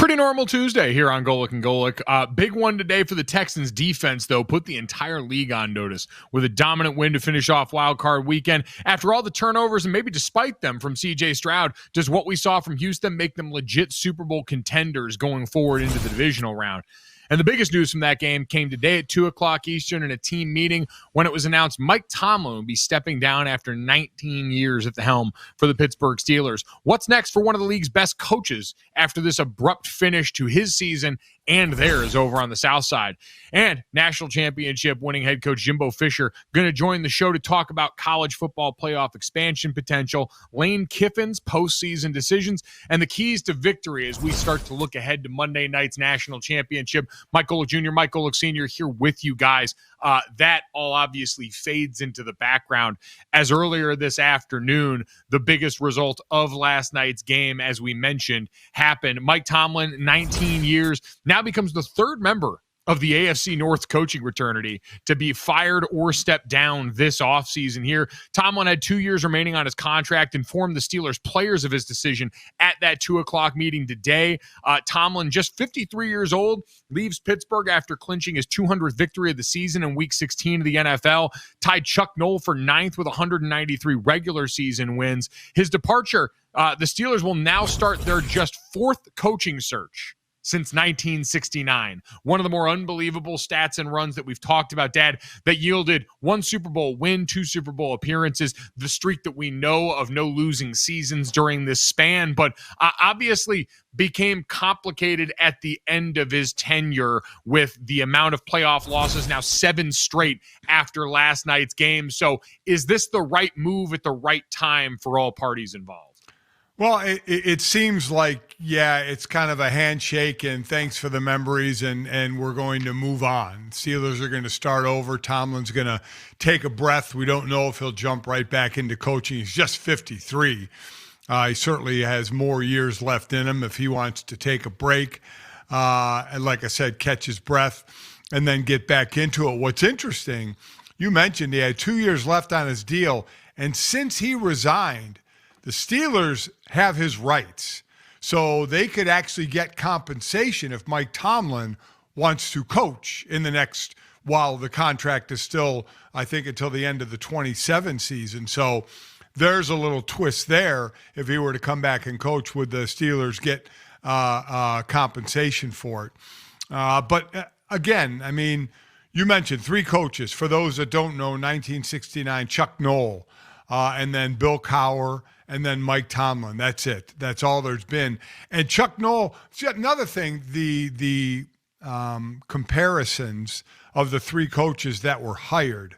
Pretty normal Tuesday here on Golic and Golic. Big one today for the Texans defense, though, put the entire league on notice with a dominant win to finish off Wild Card weekend. After all the turnovers, and maybe despite them from C.J. Stroud, does what we saw from Houston make them legit Super Bowl contenders going forward into the divisional round? And the biggest news from that game came today at 2 o'clock Eastern in a team meeting when it was announced Mike Tomlin would be stepping down after 19 years at the helm for the Pittsburgh Steelers. What's next for one of the league's best coaches after this abrupt finish to his season and theirs over on the South Side? And national championship winning head coach Jimbo Fisher going to join the show to talk about college football playoff expansion potential, Lane Kiffin's postseason decisions, and the keys to victory as we start to look ahead to Monday night's national championship. Mike Golic Jr., Mike Golic Sr. here with you guys. That all obviously fades into the background as earlier this afternoon, the biggest result of last night's game, as we mentioned, happened. Mike Tomlin, 19 years, now becomes the third member of the AFC North coaching fraternity to be fired or step down this offseason here. Tomlin had 2 years remaining on his contract, informed the Steelers players of his decision at that 2 o'clock meeting today. Tomlin, just 53 years old, leaves Pittsburgh after clinching his 200th victory of the season in Week 16 of the NFL, tied Chuck Noll for ninth with 193 regular season wins. His departure, the Steelers will now start their just fourth coaching search since 1969. One of the more unbelievable stats and runs that we've talked about, Dad, that yielded one Super Bowl win, 2 Super Bowl appearances, the streak that we know of no losing seasons during this span, but obviously became complicated at the end of his tenure with the amount of playoff losses, now 7 straight after last night's game. So is this the right move at the right time for all parties involved? Well, it seems like, yeah, it's kind of a handshake and thanks for the memories and we're going to move on. Steelers are going to start over. Tomlin's going to take a breath. We don't know if he'll jump right back into coaching. He's just 53. He certainly has more years left in him if he wants to take a break. And like I said, catch his breath and then get back into it. What's interesting, you mentioned he had 2 years left on his deal. And since he resigned, the Steelers have his rights, so they could actually get compensation if Mike Tomlin wants to coach in the next, while the contract is still, I think, until the end of the 27 season. So there's a little twist there. If he were to come back and coach, would the Steelers get compensation for it? But again, I mean, you mentioned 3 coaches. For those that don't know, 1969, Chuck Noll, and then Bill Cowher, and then Mike Tomlin. That's it. That's all there's been. And Chuck Noll, another thing, the comparisons of the 3 coaches that were hired.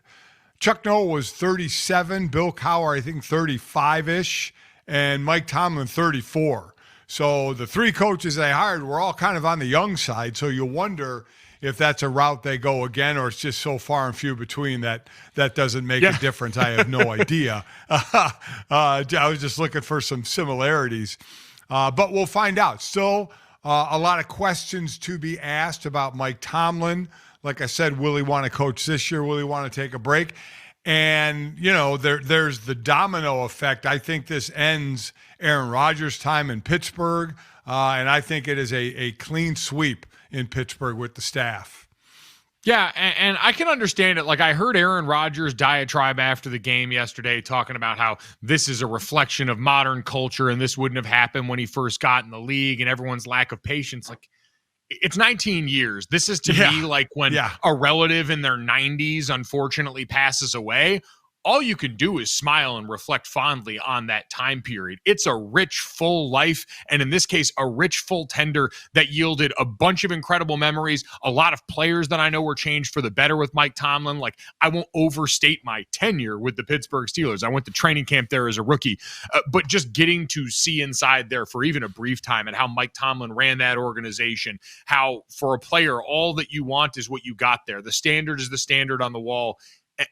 Chuck Noll was 37, Bill Cowher, I think 35-ish, and Mike Tomlin 34. So the 3 coaches they hired were all kind of on the young side, so you wonder if that's a route they go again, or it's just so far and few between that doesn't make a difference. I have no idea. I was just looking for some similarities. But we'll find out. Still a lot of questions to be asked about Mike Tomlin. Like I said, will he want to coach this year? Will he want to take a break? And, you know, there's the domino effect. I think this ends Aaron Rodgers' time in Pittsburgh, and I think it is a clean sweep in Pittsburgh with the staff. Yeah, and I can understand it. Like, I heard Aaron Rodgers' diatribe after the game yesterday talking about how this is a reflection of modern culture and this wouldn't have happened when he first got in the league and everyone's lack of patience. Like, it's 19 years. This is to me like when a relative in their 90s unfortunately passes away. All you can do is smile and reflect fondly on that time period. It's a rich, full life, and in this case, a rich, full tender that yielded a bunch of incredible memories. A lot of players that I know were changed for the better with Mike Tomlin. Like, I won't overstate my tenure with the Pittsburgh Steelers. I went to training camp there as a rookie, but just getting to see inside there for even a brief time and how Mike Tomlin ran that organization, how for a player, all that you want is what you got there. The standard is the standard on the wall.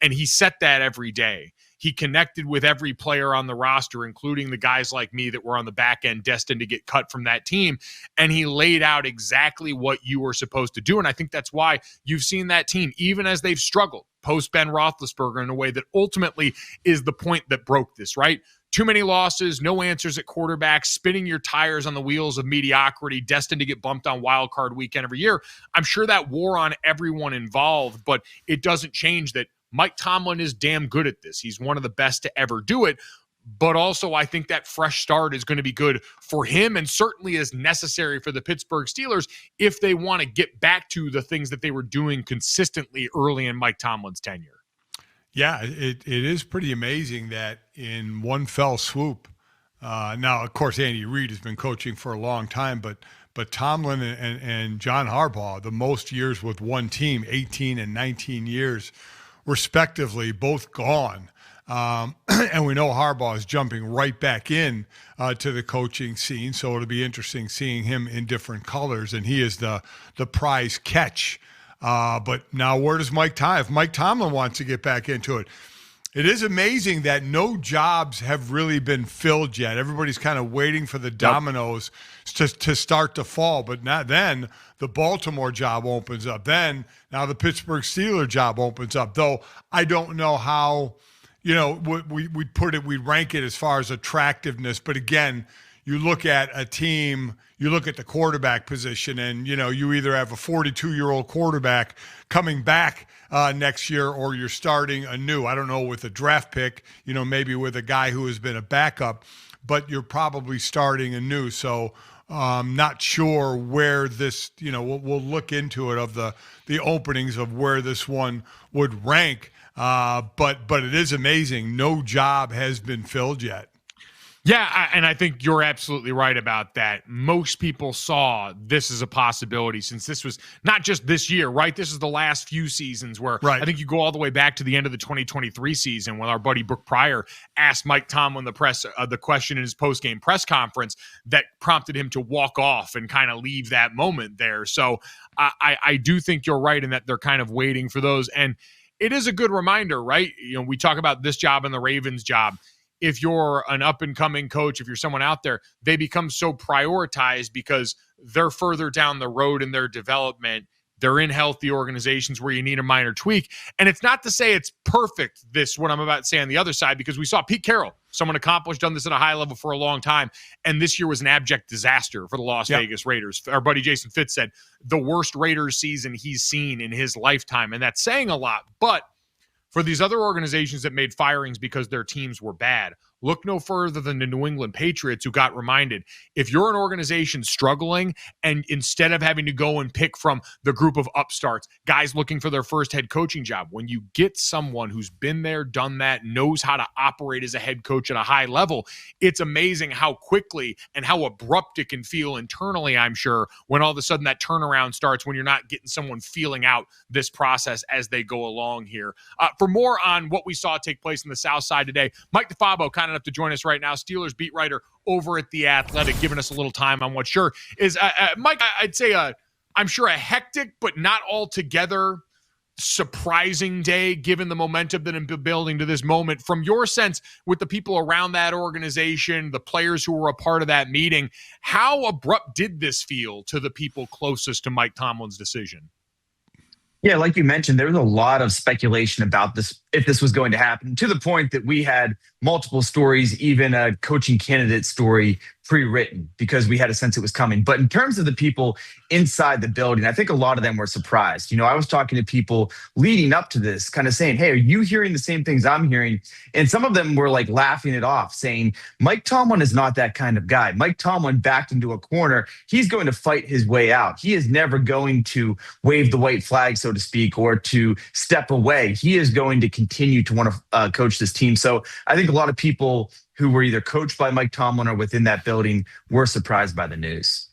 And he set that every day. He connected with every player on the roster, including the guys like me that were on the back end destined to get cut from that team. And he laid out exactly what you were supposed to do. And I think that's why you've seen that team, even as they've struggled post Ben Roethlisberger, in a way that ultimately is the point that broke this, right? too many losses, no answers at quarterback, spinning your tires on the wheels of mediocrity, destined to get bumped on wild card weekend every year. I'm sure that wore on everyone involved, but it doesn't change that Mike Tomlin is damn good at this. He's one of the best to ever do it. But also, I think that fresh start is going to be good for him and certainly is necessary for the Pittsburgh Steelers if they want to get back to the things that they were doing consistently early in Mike Tomlin's tenure. Yeah, it is pretty amazing that in one fell swoop. Now, of course, Andy Reid has been coaching for a long time, but Tomlin and John Harbaugh, the most years with one team, 18 and 19 years, respectively, both gone. And we know Harbaugh is jumping right back in to the coaching scene, so it'll be interesting seeing him in different colors, and he is the prize catch. But now where does if Mike Tomlin wants to get back into it? It is amazing that no jobs have really been filled yet. Everybody's kind of waiting for the dominoes to start to fall, but not then the Baltimore job opens up. Then now the Pittsburgh Steelers job opens up, though I don't know how, we'd rank it as far as attractiveness. But again, you look at a team, you look at the quarterback position, and, you either have a 42-year-old quarterback coming back next year or you're starting anew. I don't know, with a draft pick, maybe with a guy who has been a backup, but you're probably starting anew. So not sure where this, we'll look into it of the openings of where this one would rank. But it is amazing. No job has been filled yet. Yeah, and I think you're absolutely right about that. Most people saw this as a possibility since this was not just this year, right? This is the last few seasons where I think you go all the way back to the end of the 2023 season when our buddy Brooke Pryor asked Mike Tomlin the question in his post-game press conference that prompted him to walk off and kind of leave that moment there. So I do think you're right in that they're kind of waiting for those. And it is a good reminder, right? We talk about this job and the Ravens job. If you're an up-and-coming coach, if you're someone out there, they become so prioritized because they're further down the road in their development. They're in healthy organizations where you need a minor tweak. And it's not to say it's perfect, what I'm about to say on the other side, because we saw Pete Carroll, someone accomplished, done this at a high level for a long time, and this year was an abject disaster for the Las Vegas Raiders. Our buddy Jason Fitz said the worst Raiders season he's seen in his lifetime, and that's saying a lot. But for these other organizations that made firings because their teams were bad, look no further than the New England Patriots, who got reminded, if you're an organization struggling and instead of having to go and pick from the group of upstarts, guys looking for their first head coaching job, when you get someone who's been there, done that, knows how to operate as a head coach at a high level, it's amazing how quickly and how abrupt it can feel internally, I'm sure, when all of a sudden that turnaround starts, when you're not getting someone feeling out this process as they go along here. For more on what we saw take place in the South Side today, Mike DeFabo, kind enough to join us right now, Steelers beat writer over at The Athletic, giving us a little time on what sure is, Mike, I'd say I'm sure a hectic but not altogether surprising day given the momentum that has been building to this moment. From your sense, with the people around that organization, the players who were a part of that meeting, how abrupt did this feel to the people closest to Mike Tomlin's decision? Yeah, like you mentioned, there was a lot of speculation about this, if this was going to happen, to the point that we had multiple stories, even a coaching candidate story pre-written, because we had a sense it was coming. But in terms of the people inside the building, I think a lot of them were surprised. I was talking to people leading up to this, kind of saying, hey, are you hearing the same things I'm hearing? And some of them were like laughing it off, saying, Mike Tomlin is not that kind of guy. Mike Tomlin backed into a corner. He's going to fight his way out. He is never going to wave the white flag, so to speak, or to step away. He is going to continue to want to coach this team. So I think a lot of people who were either coached by Mike Tomlin or within that building were surprised by the news.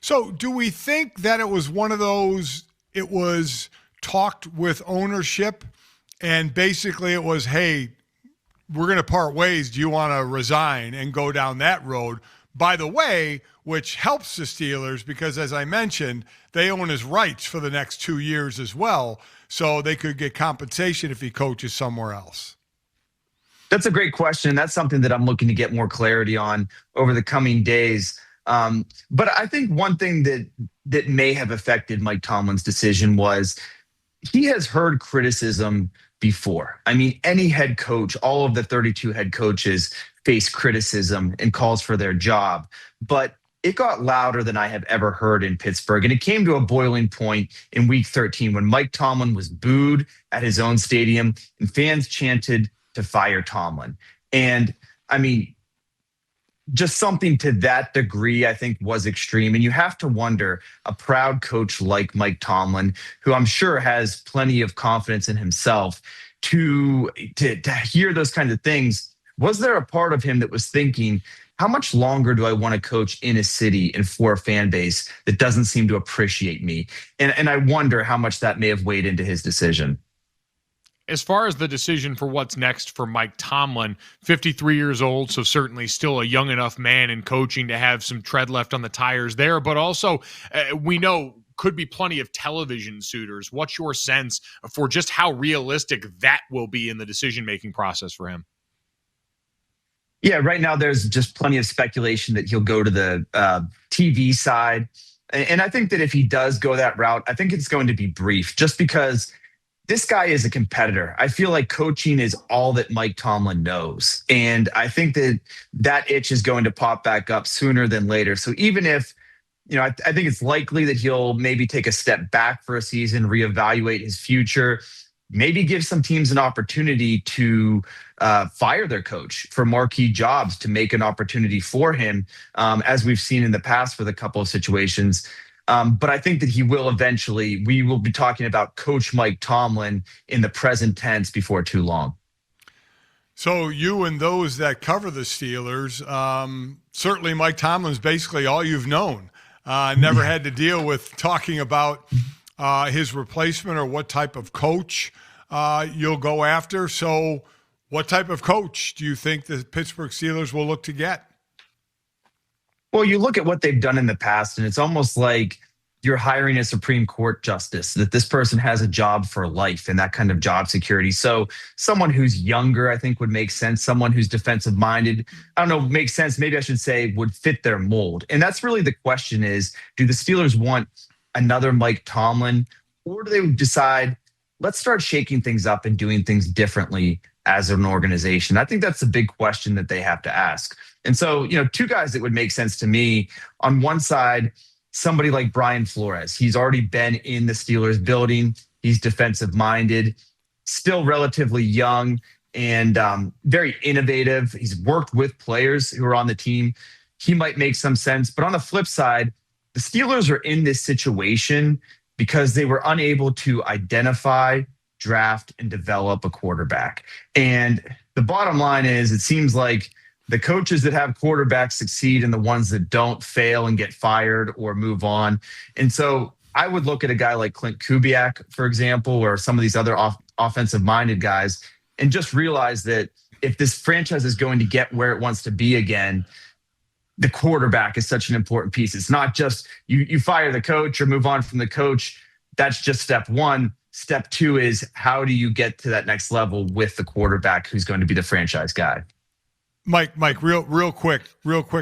So do we think that it was one of those, it was talked with ownership and basically it was, hey, we're going to part ways. Do you want to resign and go down that road? By the way, which helps the Steelers because, as I mentioned, they own his rights for the next 2 years as well. So they could get compensation if he coaches somewhere else. That's a great question. That's something that I'm looking to get more clarity on over the coming days. But I think one thing that may have affected Mike Tomlin's decision was he has heard criticism before. I mean, any head coach, all of the 32 head coaches face criticism and calls for their job. But it got louder than I have ever heard in Pittsburgh. And it came to a boiling point in week 13 when Mike Tomlin was booed at his own stadium and fans chanted to fire Tomlin. And I mean, just something to that degree, I think, was extreme. And you have to wonder, a proud coach like Mike Tomlin, who I'm sure has plenty of confidence in himself, to hear those kinds of things, was there a part of him that was thinking, how much longer do I want to coach in a city and for a fan base that doesn't seem to appreciate me? And I wonder how much that may have weighed into his decision. As far as the decision for what's next for Mike Tomlin, 53 years old, so certainly still a young enough man in coaching to have some tread left on the tires there, but also we know could be plenty of television suitors. What's your sense for just how realistic that will be in the decision-making process for him? Yeah, right now there's just plenty of speculation that he'll go to the TV side. And I think that if he does go that route, I think it's going to be brief, just because this guy is a competitor. I feel like coaching is all that Mike Tomlin knows. And I think that itch is going to pop back up sooner than later. So even if, I think it's likely that he'll maybe take a step back for a season, reevaluate his future, maybe give some teams an opportunity to fire their coach for marquee jobs to make an opportunity for him, as we've seen in the past with a couple of situations. But I think that he will eventually, we will be talking about Coach Mike Tomlin in the present tense before too long. So you and those that cover the Steelers, certainly Mike Tomlin's basically all you've known. Never had to deal with talking about his replacement or what type of coach you'll go after. So what type of coach do you think the Pittsburgh Steelers will look to get? Well, you look at what they've done in the past, and it's almost like you're hiring a Supreme Court justice, that this person has a job for life and that kind of job security. So someone who's younger, I think, would make sense. Someone who's defensive minded, I don't know, makes sense. Maybe I should say would fit their mold. And that's really the question is, do the Steelers want another Mike Tomlin, or do they decide, let's start shaking things up and doing things differently as an organization? I think that's the big question that they have to ask. And so, two guys that would make sense to me, on one side, somebody like Brian Flores. He's already been in the Steelers building. He's defensive minded, still relatively young, and very innovative. He's worked with players who are on the team. He might make some sense. But on the flip side, the Steelers are in this situation because they were unable to identify, draft, and develop a quarterback. And the bottom line is, it seems like the coaches that have quarterbacks succeed and the ones that don't fail and get fired or move on. And so I would look at a guy like Clint Kubiak, for example, or some of these other offensive-minded guys, and just realize that if this franchise is going to get where it wants to be again, the quarterback is such an important piece. It's not just you fire the coach or move on from the coach. That's just step one. Step two is, how do you get to that next level with the quarterback who's going to be the franchise guy? Mike, real quick,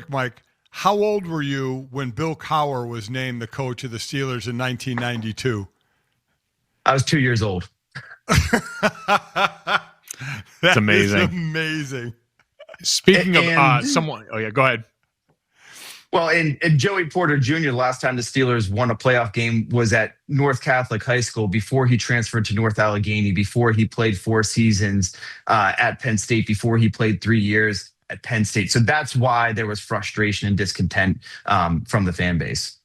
Mike. How old were you when Bill Cowher was named the coach of the Steelers in 1992? I was 2 years old. That's amazing. Amazing. Speaking of someone, oh yeah, go ahead. Well, and Joey Porter Jr., the last time the Steelers won a playoff game was at North Catholic High School before he transferred to North Allegheny, before he played 4 seasons at Penn State, before he played 3 years at Penn State. So that's why there was frustration and discontent from the fan base.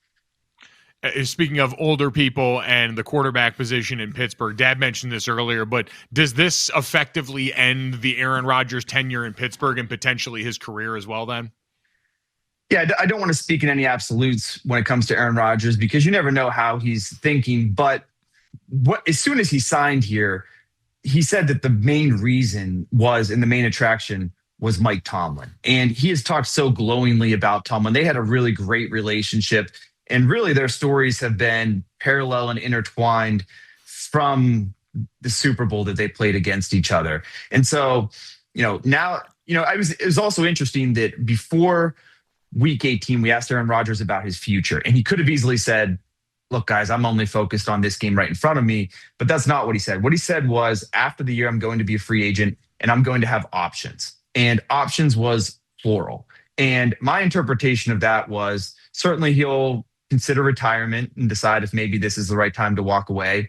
Speaking of older people and the quarterback position in Pittsburgh, Dad mentioned this earlier, but does this effectively end the Aaron Rodgers tenure in Pittsburgh and potentially his career as well then? Yeah, I don't want to speak in any absolutes when it comes to Aaron Rodgers, because you never know how he's thinking. But as soon as he signed here, he said that the main reason was, and the main attraction was, Mike Tomlin. And he has talked so glowingly about Tomlin. They had a really great relationship. And really their stories have been parallel and intertwined from the Super Bowl that they played against each other. And so, now, it was also interesting that before Week 18, we asked Aaron Rodgers about his future, and he could have easily said, look, guys, I'm only focused on this game right in front of me. But that's not what he said. What he said was, after the year, I'm going to be a free agent and I'm going to have options. and options was plural. And my interpretation of that was certainly he'll consider retirement and decide if maybe this is the right time to walk away.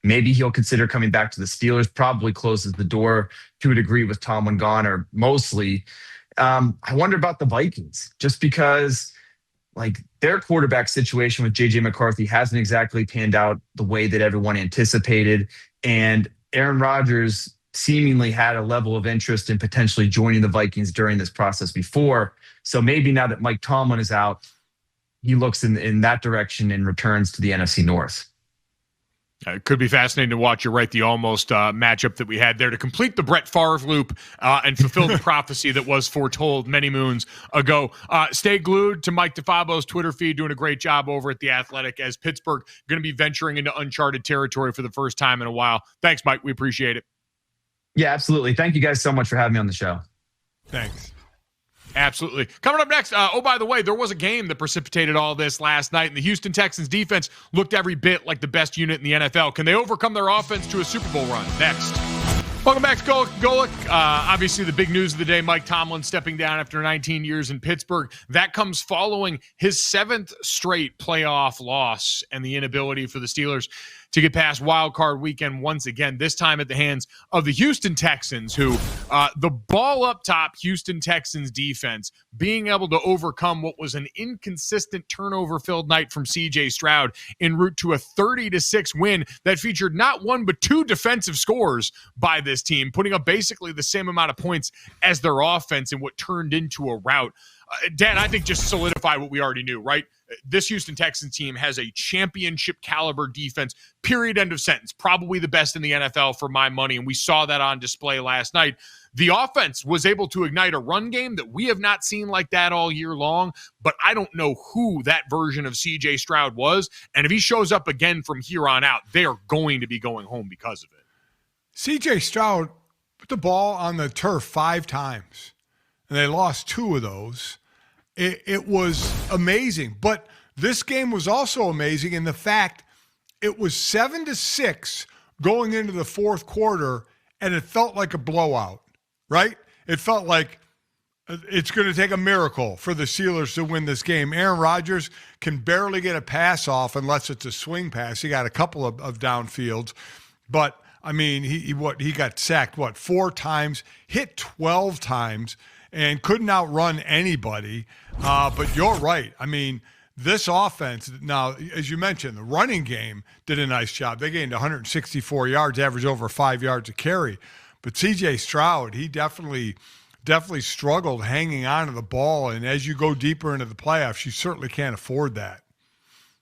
Maybe he'll consider coming back to the Steelers, probably closes the door to a degree with Tomlin gone, or mostly. I wonder about the Vikings, just because like their quarterback situation with JJ McCarthy hasn't exactly panned out the way that everyone anticipated. And Aaron Rodgers seemingly had a level of interest in potentially joining the Vikings during this process before. So maybe now that Mike Tomlin is out, he looks in that direction and returns to the NFC North. It could be fascinating to watch. You're right. The almost matchup that we had there to complete the Brett Favre loop and fulfill the prophecy that was foretold many moons ago. Stay glued to Mike DeFabo's Twitter feed, doing a great job over at The Athletic, as Pittsburgh going to be venturing into uncharted territory for the first time in a while. Thanks, Mike. We appreciate it. Yeah, absolutely. Thank you guys so much for having me on the show. Thanks. Absolutely. Coming up next, by the way, there was a game that precipitated all this last night, and the Houston Texans defense looked every bit like the best unit in the NFL. Can they overcome their offense to a Super Bowl run? Next. Welcome back to Golic. Obviously, the big news of the day, Mike Tomlin stepping down after 19 years in Pittsburgh. That comes following his 7th straight playoff loss and the inability for the Steelers to get past wild card weekend once again, this time at the hands of the Houston Texans, who the ball up top Houston Texans defense being able to overcome what was an inconsistent turnover-filled night from C.J. Stroud en route to a 30-6 win that featured not one but 2 defensive scores by this team, putting up basically the same amount of points as their offense in what turned into a rout. Dan, I think just solidify what we already knew, right? This Houston Texans team has a championship caliber defense, period, end of sentence. Probably the best in the NFL for my money, and we saw that on display last night. The offense was able to ignite a run game that we have not seen like that all year long, but I don't know who that version of C.J. Stroud was, and if he shows up again from here on out, they are going to be going home because of it. C.J. Stroud put the ball on the turf 5 times, and they lost 2 of those. It was amazing. But this game was also amazing in the fact it was 7-6 going into the fourth quarter, and it felt like a blowout, right? It felt like it's going to take a miracle for the Steelers to win this game. Aaron Rodgers can barely get a pass off unless it's a swing pass. He got a couple of downfields. But, I mean, he got sacked, 4 times, hit 12 times, and couldn't outrun anybody. But you're right. I mean, this offense, now, as you mentioned, the running game did a nice job. They gained 164 yards, average over 5 yards a carry. But C.J. Stroud, he definitely struggled hanging on to the ball. And as you go deeper into the playoffs, you certainly can't afford that.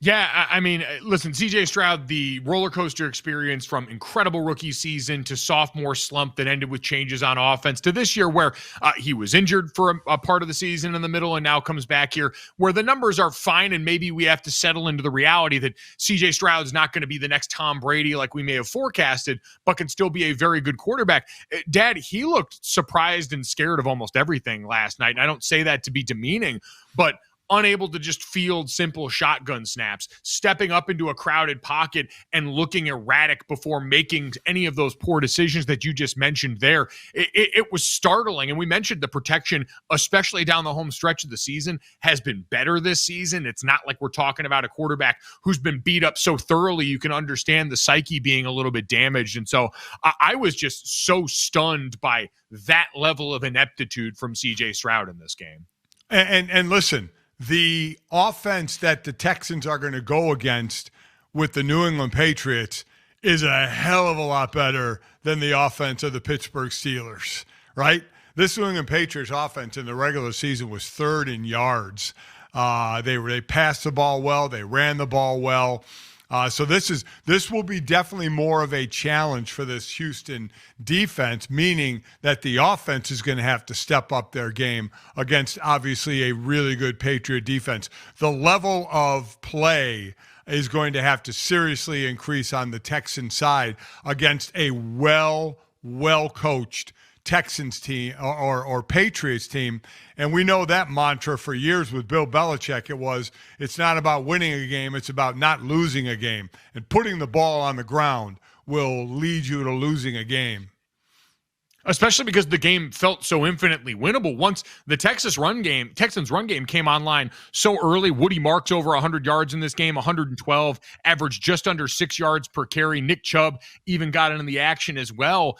Yeah, I mean, listen, C.J. Stroud, the roller coaster experience from incredible rookie season to sophomore slump that ended with changes on offense to this year where he was injured for a part of the season in the middle and now comes back here where the numbers are fine and maybe we have to settle into the reality that C.J. Stroud's not going to be the next Tom Brady like we may have forecasted, but can still be a very good quarterback. Dad, he looked surprised and scared of almost everything last night. And I don't say that to be demeaning, but unable to just field simple shotgun snaps, stepping up into a crowded pocket and looking erratic before making any of those poor decisions that you just mentioned there. It was startling. And we mentioned the protection, especially down the home stretch of the season, has been better this season. It's not like we're talking about a quarterback who's been beat up so thoroughly you can understand the psyche being a little bit damaged. And so I was just so stunned by that level of ineptitude from C.J. Stroud in this game. And listen, the offense that the Texans are going to go against with the New England Patriots is a hell of a lot better than the offense of the Pittsburgh Steelers, right? This New England Patriots offense in the regular season was 3rd in yards. They passed the ball well. They ran the ball well. So this will be definitely more of a challenge for this Houston defense, meaning that the offense is going to have to step up their game against obviously a really good Patriot defense. The level of play is going to have to seriously increase on the Texan side against a well-coached Texans team or Patriots team. And we know that mantra for years with Bill Belichick. It's not about winning a game, it's about not losing a game. And putting the ball on the ground will lead you to losing a game. especially because the game felt so infinitely winnable. Once the Texans run game came online so early, Woody Marks over 100 yards in this game, 112, averaged just under 6 yards per carry. Nick Chubb even got into the action as well.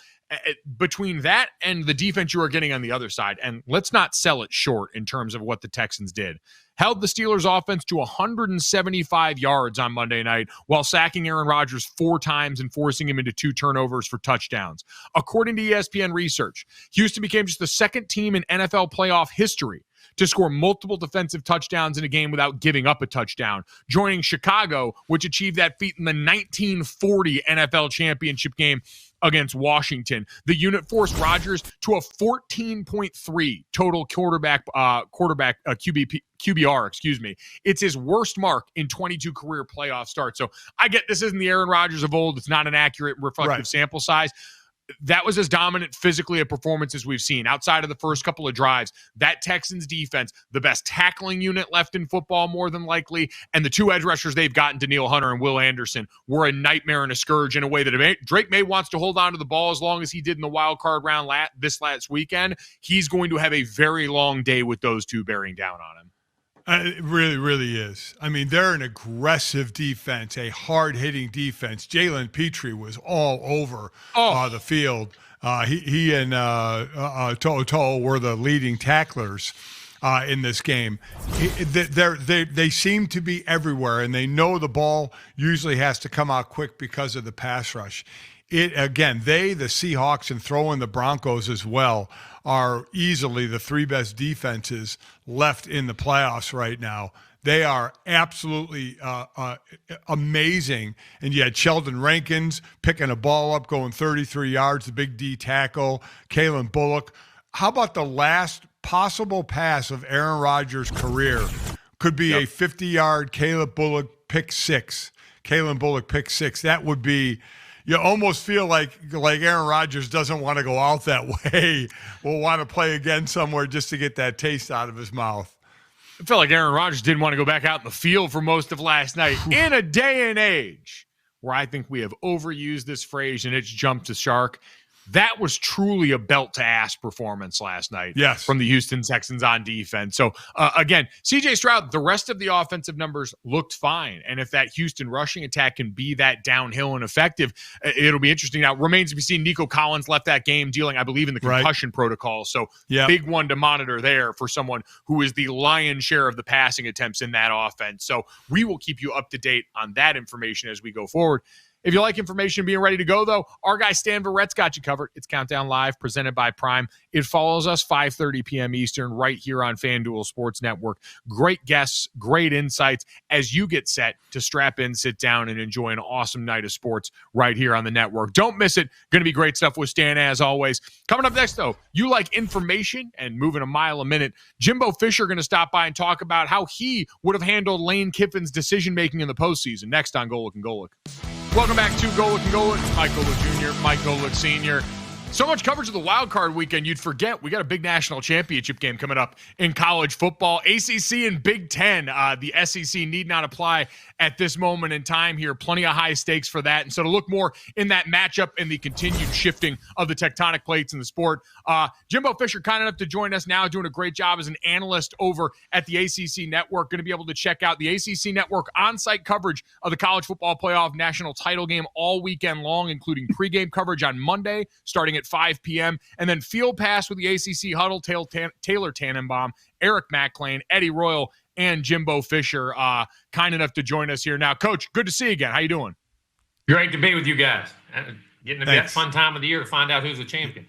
Between that and the defense you are getting on the other side, and let's not sell it short in terms of what the Texans did, held the Steelers offense to 175 yards on Monday night while sacking Aaron Rodgers 4 times and forcing him into 2 turnovers for touchdowns. According to ESPN research, Houston became just the second team in NFL playoff history to score multiple defensive touchdowns in a game without giving up a touchdown, joining Chicago, which achieved that feat in the 1940 NFL championship game against Washington. The unit forced Rodgers to a 14.3 total QBR, excuse me. It's his worst mark in 22 career playoff starts. So I get this isn't the Aaron Rodgers of old. It's not an accurate reflective sample size. That was as dominant physically a performance as we've seen. Outside of the first couple of drives, that Texans defense, the best tackling unit left in football more than likely, and the 2 edge rushers they've gotten, Danielle Hunter and Will Anderson, were a nightmare and a scourge in a way that Drake May wants to hold on to the ball as long as he did in the wild card round this last weekend. He's going to have a very long day with those 2 bearing down on him. It really, really is. I mean, they're an aggressive defense, a hard-hitting defense. Jalen Petrie was all over the field. He and Toto were the leading tacklers in this game. They seem to be everywhere, and they know the ball usually has to come out quick because of the pass rush. The Seahawks, and throw in the Broncos as well, are easily the 3 best defenses left in the playoffs right now. They are absolutely amazing. And you had Sheldon Rankins picking a ball up, going 33 yards, the big D tackle, Kalen Bullock. How about the last possible pass of Aaron Rodgers' career? Could be a 50-yard Kalen Bullock pick six. That would be... You almost feel like Aaron Rodgers doesn't want to go out that way. Will want to play again somewhere just to get that taste out of his mouth. I felt like Aaron Rodgers didn't want to go back out in the field for most of last night. In a day and age where I think we have overused this phrase and it's jumped to shark, that was truly a belt-to-ass performance last night from the Houston Texans on defense. So, again, C.J. Stroud, the rest of the offensive numbers looked fine. And if that Houston rushing attack can be that downhill and effective, it'll be interesting. Now, remains to be seen. Nico Collins left that game dealing, I believe, in the concussion protocol. So, big one to monitor there for someone who is the lion's share of the passing attempts in that offense. So, we will keep you up to date on that information as we go forward. If you like information being ready to go, though, our guy Stan Verrett's got you covered. It's Countdown Live, presented by Prime. It follows us 5:30 p.m. Eastern right here on FanDuel Sports Network. Great guests, great insights as you get set to strap in, sit down, and enjoy an awesome night of sports right here on the network. Don't miss it. Going to be great stuff with Stan, as always. Coming up next, though, you like information and moving a mile a minute. Jimbo Fisher going to stop by and talk about how he would have handled Lane Kiffin's decision-making in the postseason. Next on Golic and Golic. Welcome back to Golic and Golic. Mike Golic Jr., Mike Golic Sr. So much coverage of the wild card weekend, you'd forget we got a big national championship game coming up in college football. ACC and Big Ten. The SEC need not apply at this moment in time here. Plenty of high stakes for that. And so to look more in that matchup and the continued shifting of the tectonic plates in the sport, Jimbo Fisher, kind enough to join us now, doing a great job as an analyst over at the ACC Network. Going to be able to check out the ACC Network on-site coverage of the College Football Playoff national title game all weekend long, including pregame coverage on Monday, starting at 5 p.m., and then Field Pass with the ACC Huddle, Taylor Tannenbaum, Eric McClain, Eddie Royal, and Jimbo Fisher, kind enough to join us here now. Coach, good to see you again. How you doing? Great to be with you guys. Getting to be that fun time of the year to find out who's a champion.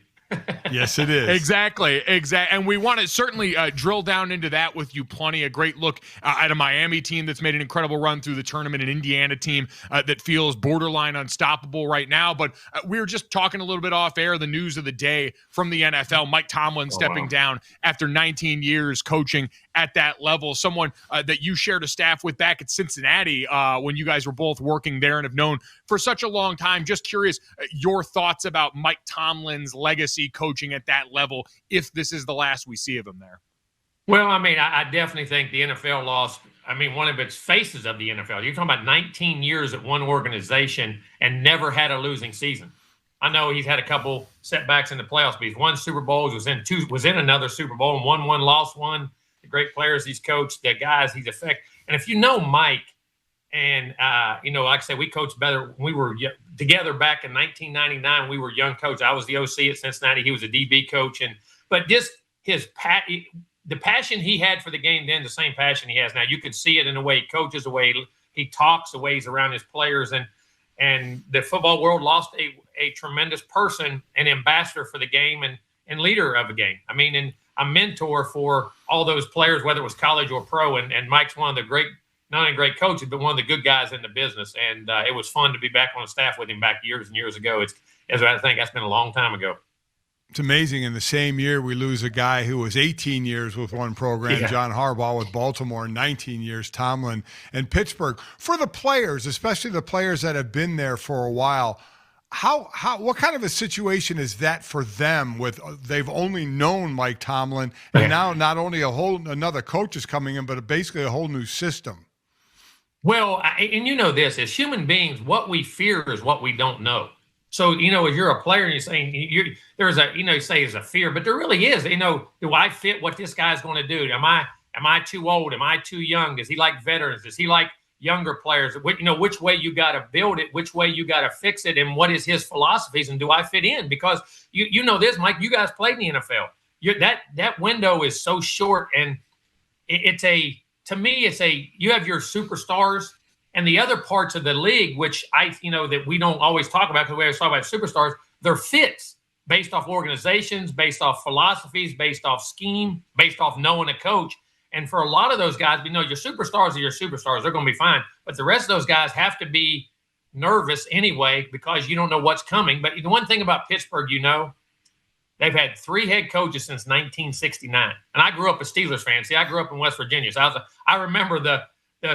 Yes, it is. Exactly. And we want to certainly drill down into that with you plenty. A great look at a Miami team that's made an incredible run through the tournament, an Indiana team that feels borderline unstoppable right now. But we were just talking a little bit off air, the news of the day from the NFL, Mike Tomlin stepping down after 19 years coaching at that level. Someone that you shared a staff with back at Cincinnati when you guys were both working there and have known for such a long time. Just curious, your thoughts about Mike Tomlin's legacy coaching at that level, if this is the last we see of him there. Well, I mean, I definitely think the NFL lost, one of its faces of the NFL. You're talking about 19 years at one organization and never had a losing season. I know he's had a couple setbacks in the playoffs, but he's won Super Bowls, was in another Super Bowl and won one, lost one. The great players he's coached, the guys he's affected. And if you know Mike, and, like I said, we coached better when we were together back in 1999. We were young coach. I was the OC at Cincinnati. He was a DB coach. But just the passion he had for the game then, the same passion he has now. You could see it in the way he coaches, the way he talks, the way he's around his players. And the football world lost a tremendous person, an ambassador for the game and leader of a game. I mean, and a mentor for all those players, whether it was college or pro. And Mike's one of the great, not only great coaches, but one of the good guys in the business. And it was fun to be back on the staff with him back years and years ago. I think that's been a long time ago. It's amazing. In the same year, we lose a guy who was 18 years with one program, John Harbaugh with Baltimore, 19 years, Tomlin and Pittsburgh. For the players, especially the players that have been there for a while, what kind of a situation is that for them? With they've only known Mike Tomlin, and now not only another coach is coming in, but basically a whole new system. Well, and you know this, as human beings, what we fear is what we don't know. So, as you're a player and you're saying you say there's a fear, but there really is. Do I fit what this guy's going to do? Am I too old? Am I too young? Does he like veterans? Does he like younger players? Which way you got to build it, which way you got to fix it, and what is his philosophies, and do I fit in? Because you know this, Mike, you guys played in the NFL. That window is so short, and to me, you have your superstars and the other parts of the league, which that we don't always talk about because we always talk about superstars. They're fits based off organizations, based off philosophies, based off scheme, based off knowing a coach. And for a lot of those guys, your superstars are your superstars. They're going to be fine. But the rest of those guys have to be nervous anyway because you don't know what's coming. But the one thing about Pittsburgh, they've had 3 head coaches since 1969. And I grew up a Steelers fan. See, I grew up in West Virginia. So I remember the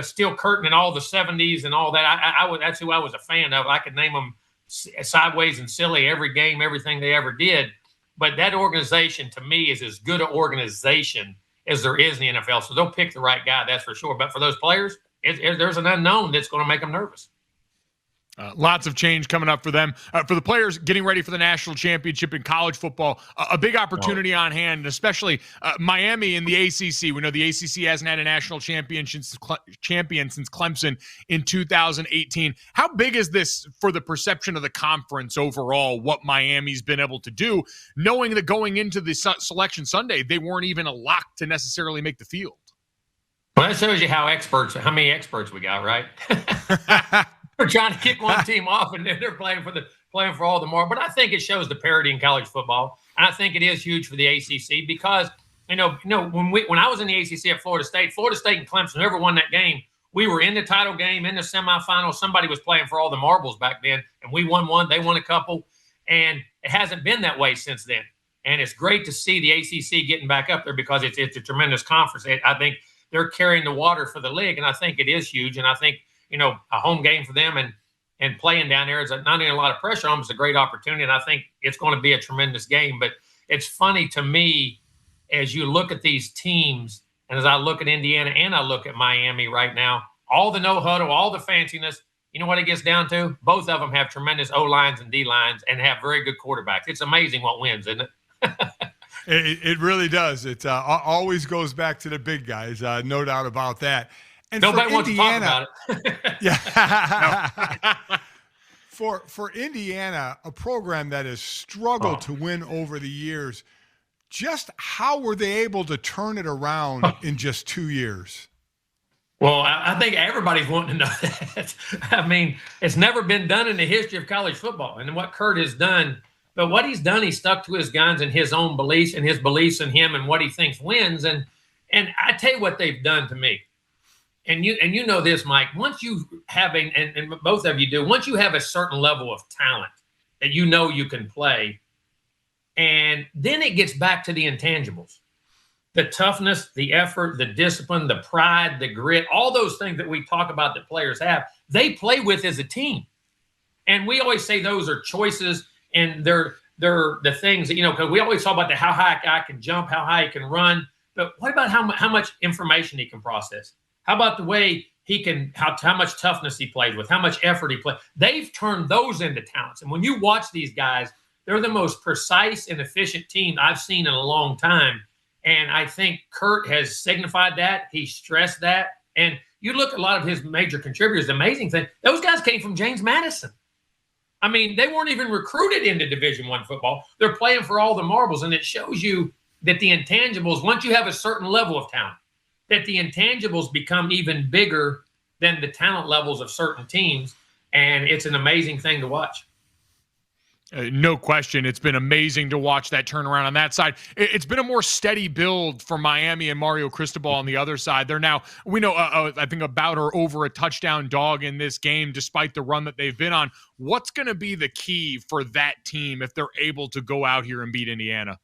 Steel Curtain and all the 70s and all that. That's who I was a fan of. I could name them sideways and silly every game, everything they ever did. But that organization, to me, is as good an organization as there is in the NFL. So they'll pick the right guy, that's for sure. But for those players, there's an unknown that's going to make them nervous. Lots of change coming up for them. For the players getting ready for the national championship in college football, a big opportunity on hand, especially Miami in the ACC. We know the ACC hasn't had a national champion since Clemson in 2018. How big is this for the perception of the conference overall, what Miami's been able to do, knowing that going into the Selection Sunday, they weren't even a lock to necessarily make the field? Well, that shows you how many experts we got, right? We're trying to kick one team off, and then they're playing for all the more. But I think it shows the parity in college football, and I think it is huge for the ACC because when I was in the ACC at Florida State and Clemson, whoever won that game, we were in the title game, in the semifinals. Somebody was playing for all the marbles back then, and we won one. They won a couple, and it hasn't been that way since then. And it's great to see the ACC getting back up there because it's a tremendous conference. I think they're carrying the water for the league, and I think it is huge. And I think a home game for them and playing down there is not only a lot of pressure on them, it's a great opportunity. And I think it's going to be a tremendous game. But it's funny to me as you look at these teams, and as I look at Indiana and I look at Miami right now, all the no huddle, all the fanciness, you know what it gets down to? Both of them have tremendous O-lines and D-lines and have very good quarterbacks. It's amazing what wins, isn't it? It really does. It always goes back to the big guys, no doubt about that. And nobody wants to talk about it. Yeah. For Indiana, a program that has struggled to win over the years, just how were they able to turn it around in just 2 years? Well, I think everybody's wanting to know that. I mean, it's never been done in the history of college football. And what Kurt has done, but what he's done, he stuck to his guns and his own beliefs and his beliefs in him and what he thinks wins. And I tell you what they've done to me. And you know this, Mike, once you have and both of you do, once you have a certain level of talent that you can play, and then it gets back to the intangibles, the toughness, the effort, the discipline, the pride, the grit, all those things that we talk about that players have, they play with as a team. And we always say those are choices, and they're the things that, because we always talk about how high a guy can jump, how high he can run, but what about how much information he can process? How about the way how much toughness he plays with, how much effort he plays. They've turned those into talents. And when you watch these guys, they're the most precise and efficient team I've seen in a long time. And I think Kurt has signified that. He stressed that. And you look at a lot of his major contributors, the amazing thing, those guys came from James Madison. I mean, they weren't even recruited into Division I football. They're playing for all the marbles. And it shows you that the intangibles, once you have a certain level of talent, that the intangibles become even bigger than the talent levels of certain teams. And it's an amazing thing to watch. No question. It's been amazing to watch that turnaround on that side. It's been a more steady build for Miami and Mario Cristobal on the other side. They're now, we know, I think about or over a touchdown dog in this game, despite the run that they've been on. What's going to be the key for that team if they're able to go out here and beat Indiana?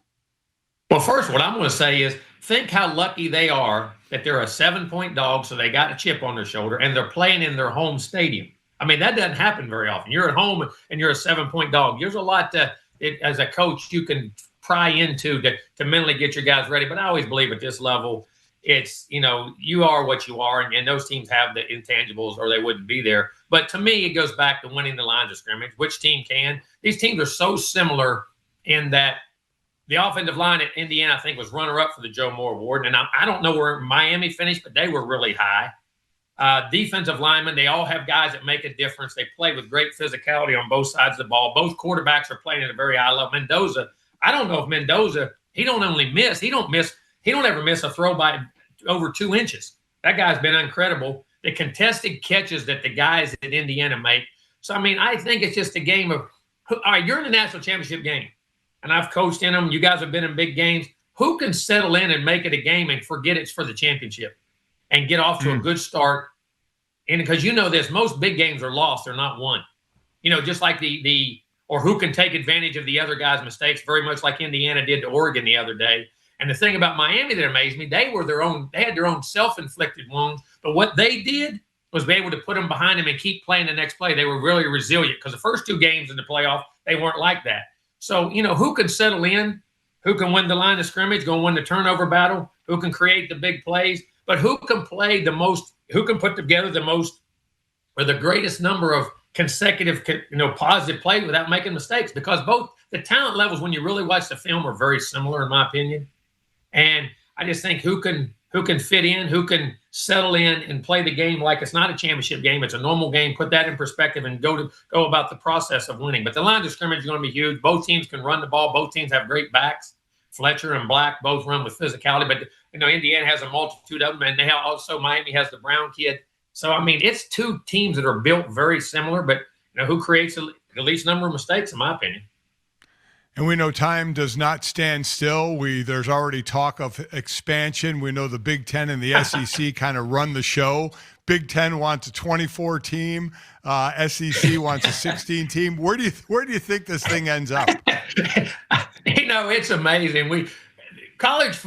Well, first, what I'm going to say is think how lucky they are that they're a 7-point dog, so they got a chip on their shoulder, and they're playing in their home stadium. I mean, that doesn't happen very often. You're at home and you're a 7-point dog. There's a lot as a coach you can pry into to mentally get your guys ready. But I always believe at this level, it's, you are what you are, and those teams have the intangibles or they wouldn't be there. But to me, it goes back to winning the lines of scrimmage. Which team can? These teams are so similar in that the offensive line at Indiana, I think, was runner-up for the Joe Moore Award. And I don't know where Miami finished, but they were really high. Defensive linemen, they all have guys that make a difference. They play with great physicality on both sides of the ball. Both quarterbacks are playing at a very high level. Mendoza, I don't know if Mendoza, he don't ever miss a throw by over 2 inches. That guy's been incredible. The contested catches that the guys at Indiana make. So, I mean, I think it's just a game of, all right, you're in the national championship game, and I've coached in them. You guys have been in big games. Who can settle in and make it a game and forget it's for the championship and get off to a good start? And because this, most big games are lost, they're not won. Just like or who can take advantage of the other guy's mistakes, very much like Indiana did to Oregon the other day. And the thing about Miami that amazed me, they had their own self-inflicted wounds, but what they did was be able to put them behind them and keep playing the next play. They were really resilient because the first 2 games in the playoff, they weren't like that. So, who can settle in, who can win the line of scrimmage, go and win the turnover battle, who can create the big plays, but who can play the most, who can put together the most or the greatest number of consecutive, positive plays without making mistakes? Because both the talent levels, when you really watch the film, are very similar, in my opinion. And I just think who can fit in, who can settle in and play the game like it's not a championship game, it's a normal game, put that in perspective and go about the process of winning. But the line of scrimmage is going to be huge. Both teams can run the ball. Both teams have great backs. Fletcher and Black both run with physicality, but Indiana has a multitude of them, and they also Miami has the Brown kid. So I mean, it's 2 teams that are built very similar, but who creates the least number of mistakes, in my opinion. And we know time does not stand still. There's already talk of expansion. We know the Big Ten and the SEC kind of run the show. Big Ten wants a 24 team. SEC wants a 16 team. Where do you think this thing ends up? It's amazing. College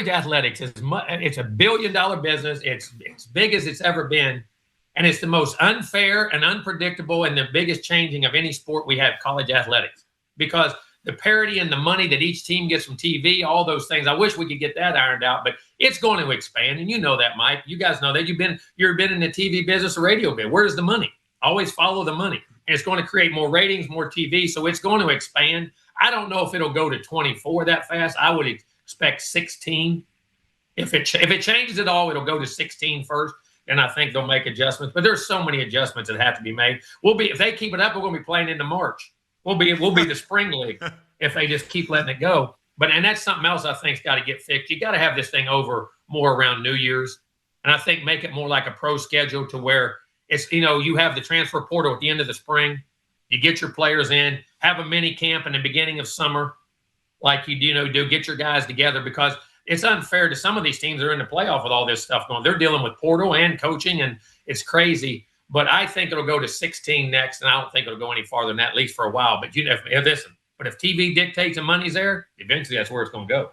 athletics it's a $1 billion business. It's big as it's ever been, and it's the most unfair and unpredictable and the biggest changing of any sport we have, college athletics, because the parity and the money that each team gets from TV, all those things. I wish we could get that ironed out, but it's going to expand, and you know that, Mike. You guys know that. You've been in the TV business or radio bit. Where's the money? Always follow the money, and it's going to create more ratings, more TV, so it's going to expand. I don't know if it'll go to 24 that fast. I would expect 16. If it changes at all, it'll go to 16 first, and I think they'll make adjustments. But there's so many adjustments that have to be made. If they keep it up, we're going to be playing into March. We'll be the spring league if they just keep letting it go. And that's something else I think's got to get fixed. You got to have this thing over more around New Year's, and I think make it more like a pro schedule to where it's you have the transfer portal at the end of the spring. You get your players in, have a mini camp in the beginning of summer, like you do. Get your guys together, because it's unfair to some of these teams that are in the playoff with all this stuff going. They're dealing with portal and coaching, and it's crazy. But I think it'll go to 16 next, and I don't think it'll go any farther than that, at least for a while. But if TV dictates and money's there, eventually that's where it's going to go.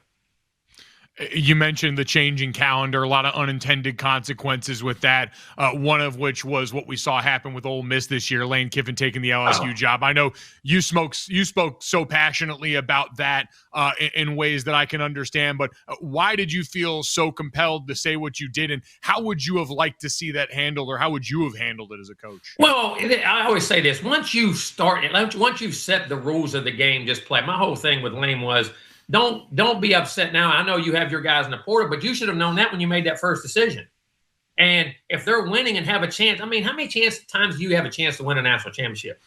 You mentioned the changing calendar, a lot of unintended consequences with that, one of which was what we saw happen with Ole Miss this year, Lane Kiffin taking the LSU job. I know you spoke so passionately about that in ways that I can understand, but why did you feel so compelled to say what you did, and how would you have liked to see that handled, or how would you have handled it as a coach? Well, I always say this. Once you've set the rules of the game, just play. My whole thing with Lane was, Don't be upset now. I know you have your guys in the portal, but you should have known that when you made that first decision. And if they're winning and have a chance, I mean, how many times do you have a chance to win a national championship?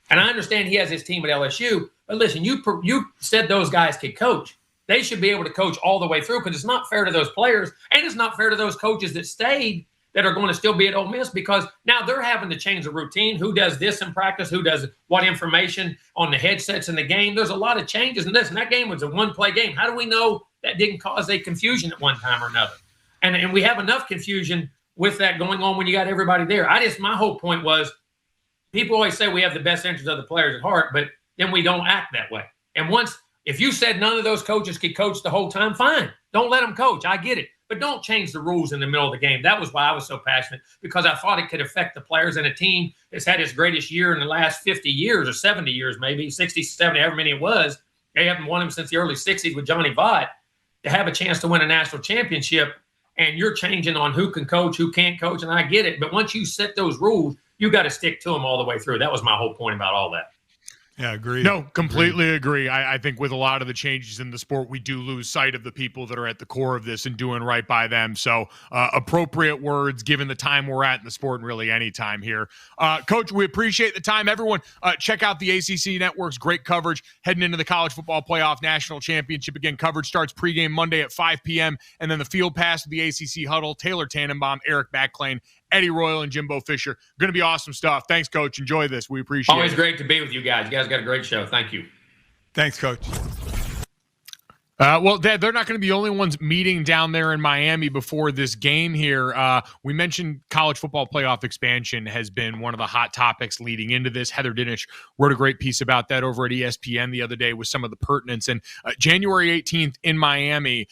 And I understand he has his team at LSU, but listen, you said those guys could coach. They should be able to coach all the way through, because it's not fair to those players, and it's not fair to those coaches that stayed that are going to still be at Ole Miss, because now they're having to change the routine. Who does this in practice? Who does what information on the headsets in the game? There's a lot of changes. And listen, that game was a one-play game. How do we know that didn't cause a confusion at one time or another? And we have enough confusion with that going on when you got everybody there. My whole point was, people always say we have the best interest of the players at heart, but then we don't act that way. And if you said none of those coaches could coach the whole time, fine. Don't let them coach. I get it. But don't change the rules in the middle of the game. That was why I was so passionate, because I thought it could affect the players, and a team that's had its greatest year in the last 50 years or 70 years, maybe 60, 70, however many it was. They haven't won them since the early 60s with Johnny Vaught. To have a chance to win a national championship, and you're changing on who can coach, who can't coach, and I get it. But once you set those rules, you got to stick to them all the way through. That was my whole point about all that. Yeah, agreed. No, completely agree. I think with a lot of the changes in the sport, we do lose sight of the people that are at the core of this and doing right by them. So appropriate words given the time we're at in the sport, and really any time here. Coach, we appreciate the time. Everyone, check out the ACC Network's great coverage heading into the College Football Playoff National Championship. Again, coverage starts pregame Monday at 5 p.m. and then the field pass with the ACC Huddle, Taylor Tannenbaum, Eric Backlane, Eddie Royal, and Jimbo Fisher. Going to be awesome stuff. Thanks, Coach. Enjoy this. We appreciate it. Always great to be with you guys. You guys got a great show. Thank you. Thanks, Coach. Well, Dad, they're not going to be the only ones meeting down there in Miami before this game here. We mentioned college football playoff expansion has been one of the hot topics leading into this. Heather Dinich wrote a great piece about that over at ESPN the other day with some of the pertinence. And January 18th in Miami,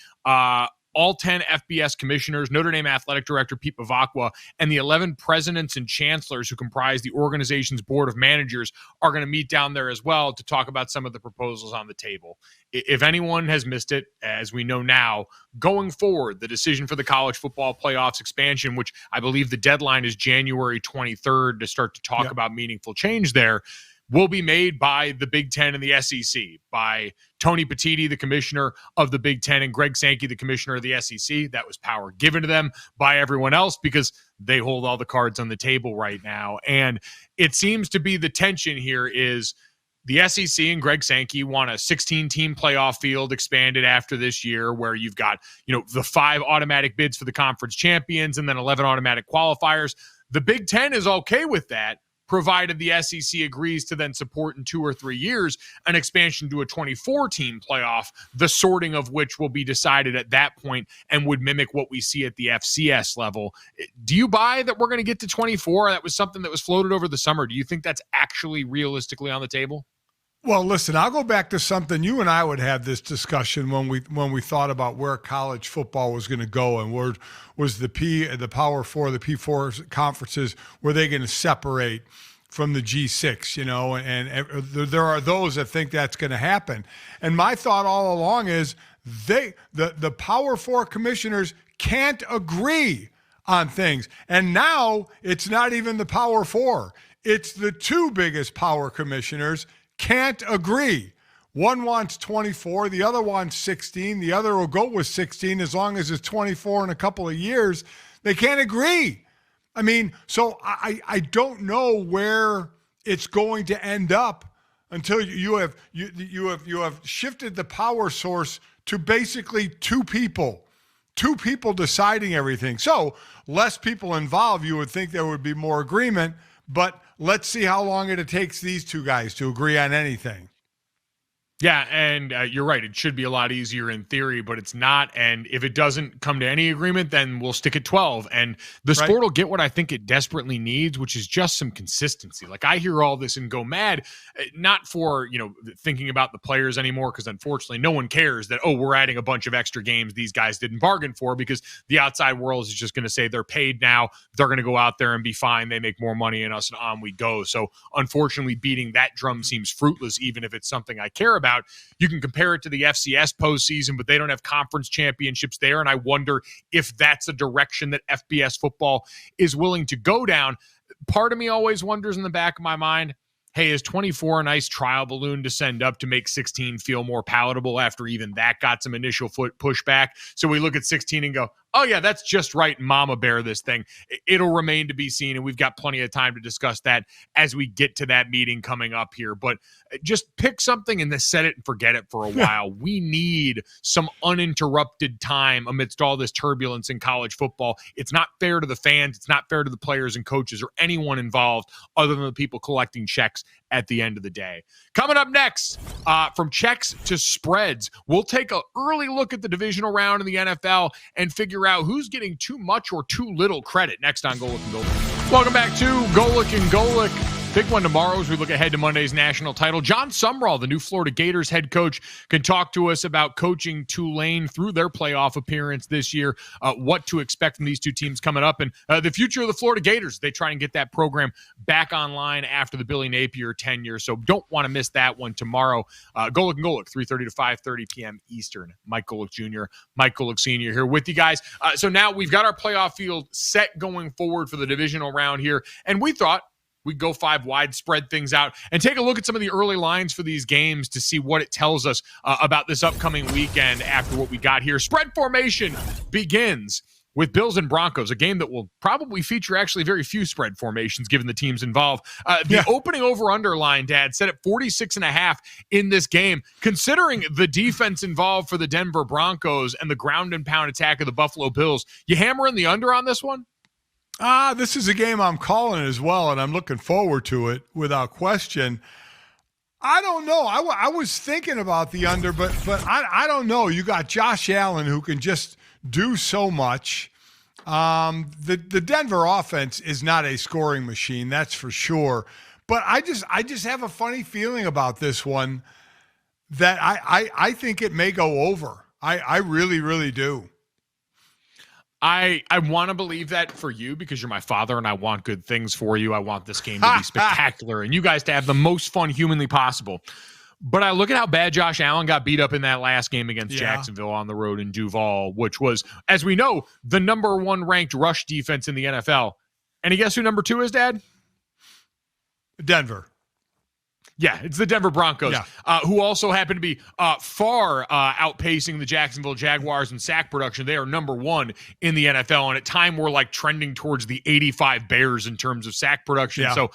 all 10 FBS commissioners, Notre Dame Athletic Director Pete Bavacqua, and the 11 presidents and chancellors who comprise the organization's board of managers are going to meet down there as well to talk about some of the proposals on the table. If anyone has missed it, as we know now, going forward, the decision for the college football playoffs expansion, which I believe the deadline is January 23rd to start to talk about meaningful change there, will be made by the Big Ten and the SEC, by Tony Petitti, the commissioner of the Big Ten, and Greg Sankey, the commissioner of the SEC. That was power given to them by everyone else because they hold all the cards on the table right now. And it seems to be the tension here is the SEC and Greg Sankey want a 16-team playoff field expanded after this year where you've got, the 5 automatic bids for the conference champions and then 11 automatic qualifiers. The Big Ten is okay with that, provided the SEC agrees to then support in 2 or 3 years an expansion to a 24-team playoff, the sorting of which will be decided at that point and would mimic what we see at the FCS level. Do you buy that we're going to get to 24? That was something that was floated over the summer. Do you think that's actually realistically on the table? Well, listen, I'll go back to something you and I would have this discussion when we thought about where college football was going to go and where was the Power Four, the P4 conferences, were they going to separate from the G6, and there are those that think that's going to happen. And my thought all along is the Power Four commissioners can't agree on things. And now it's not even the Power Four. It's the 2 biggest power commissioners can't agree. One wants 24, the other wants 16, the other will go with 16 as long as it's 24 in a couple of years. They can't agree. I mean, so I don't know where it's going to end up until you have shifted the power source to basically 2 people deciding everything. So less people involved, you would think there would be more agreement, but let's see how long it takes these 2 guys to agree on anything. Yeah, and you're right. It should be a lot easier in theory, but it's not. And if it doesn't come to any agreement, then we'll stick at 12. And the sport will get what I think it desperately needs, which is just some consistency. Like, I hear all this and go mad, not for, thinking about the players anymore, because unfortunately no one cares that, we're adding a bunch of extra games these guys didn't bargain for, because the outside world is just going to say they're paid now. They're going to go out there and be fine. They make more money than us, and on we go. So unfortunately, beating that drum seems fruitless, even if it's something I care about. You can compare it to the FCS postseason, but they don't have conference championships there. And I wonder if that's a direction that FBS football is willing to go down. Part of me always wonders in the back of my mind, hey, is 24 a nice trial balloon to send up to make 16 feel more palatable after even that got some initial pushback? So we look at 16 and go, oh, yeah, that's just right. Mama bear this thing. It'll remain to be seen, and we've got plenty of time to discuss that as we get to that meeting coming up here. But just pick something and then set it and forget it for a while. We need some uninterrupted time amidst all this turbulence in college football. It's not fair to the fans. It's not fair to the players and coaches or anyone involved other than the people collecting checks at the end of the day. Coming up next, from checks to spreads, we'll take an early look at the divisional round in the NFL and figure out who's getting too much or too little credit. Next on Golic and Golic. Welcome back to Golic and Golic. Big one tomorrow as we look ahead to Monday's national title. John Sumrall, the new Florida Gators head coach, can talk to us about coaching Tulane through their playoff appearance this year, what to expect from these two teams coming up, and the future of the Florida Gators. They try and get that program back online after the Billy Napier tenure, so don't want to miss that one tomorrow. Golic and Golic, 3:30 to 5:30 p.m. Eastern. Mike Golic Jr., Mike Golic Sr. here with you guys. So now we've got our playoff field set going forward for the divisional round here, and we thought we'd go 5 wide, spread things out, and take a look at some of the early lines for these games to see what it tells us about this upcoming weekend after what we got here. Spread formation begins with Bills and Broncos, a game that will probably feature actually very few spread formations given the teams involved. The opening over-under line, Dad, set at 46.5 in this game. Considering the defense involved for the Denver Broncos and the ground and pound attack of the Buffalo Bills, you hammering the under on this one? This is a game I'm calling as well, and I'm looking forward to it without question. I don't know. I was thinking about the under, but I don't know. You got Josh Allen, who can just do so much. The Denver offense is not a scoring machine, that's for sure. But I just have a funny feeling about this one that I think it may go over. I really, really do. I want to believe that for you because you're my father and I want good things for you. I want this game to be spectacular and you guys to have the most fun humanly possible. But I look at how bad Josh Allen got beat up in that last game against Jacksonville on the road in Duval, which was, as we know, the number 1 ranked rush defense in the NFL. And you guess who number 2 is, Dad? Denver. Yeah, it's the Denver Broncos, who also happen to be far outpacing the Jacksonville Jaguars in sack production. They are number 1 in the NFL, and at time we're like trending towards the 85 Bears in terms of sack production. So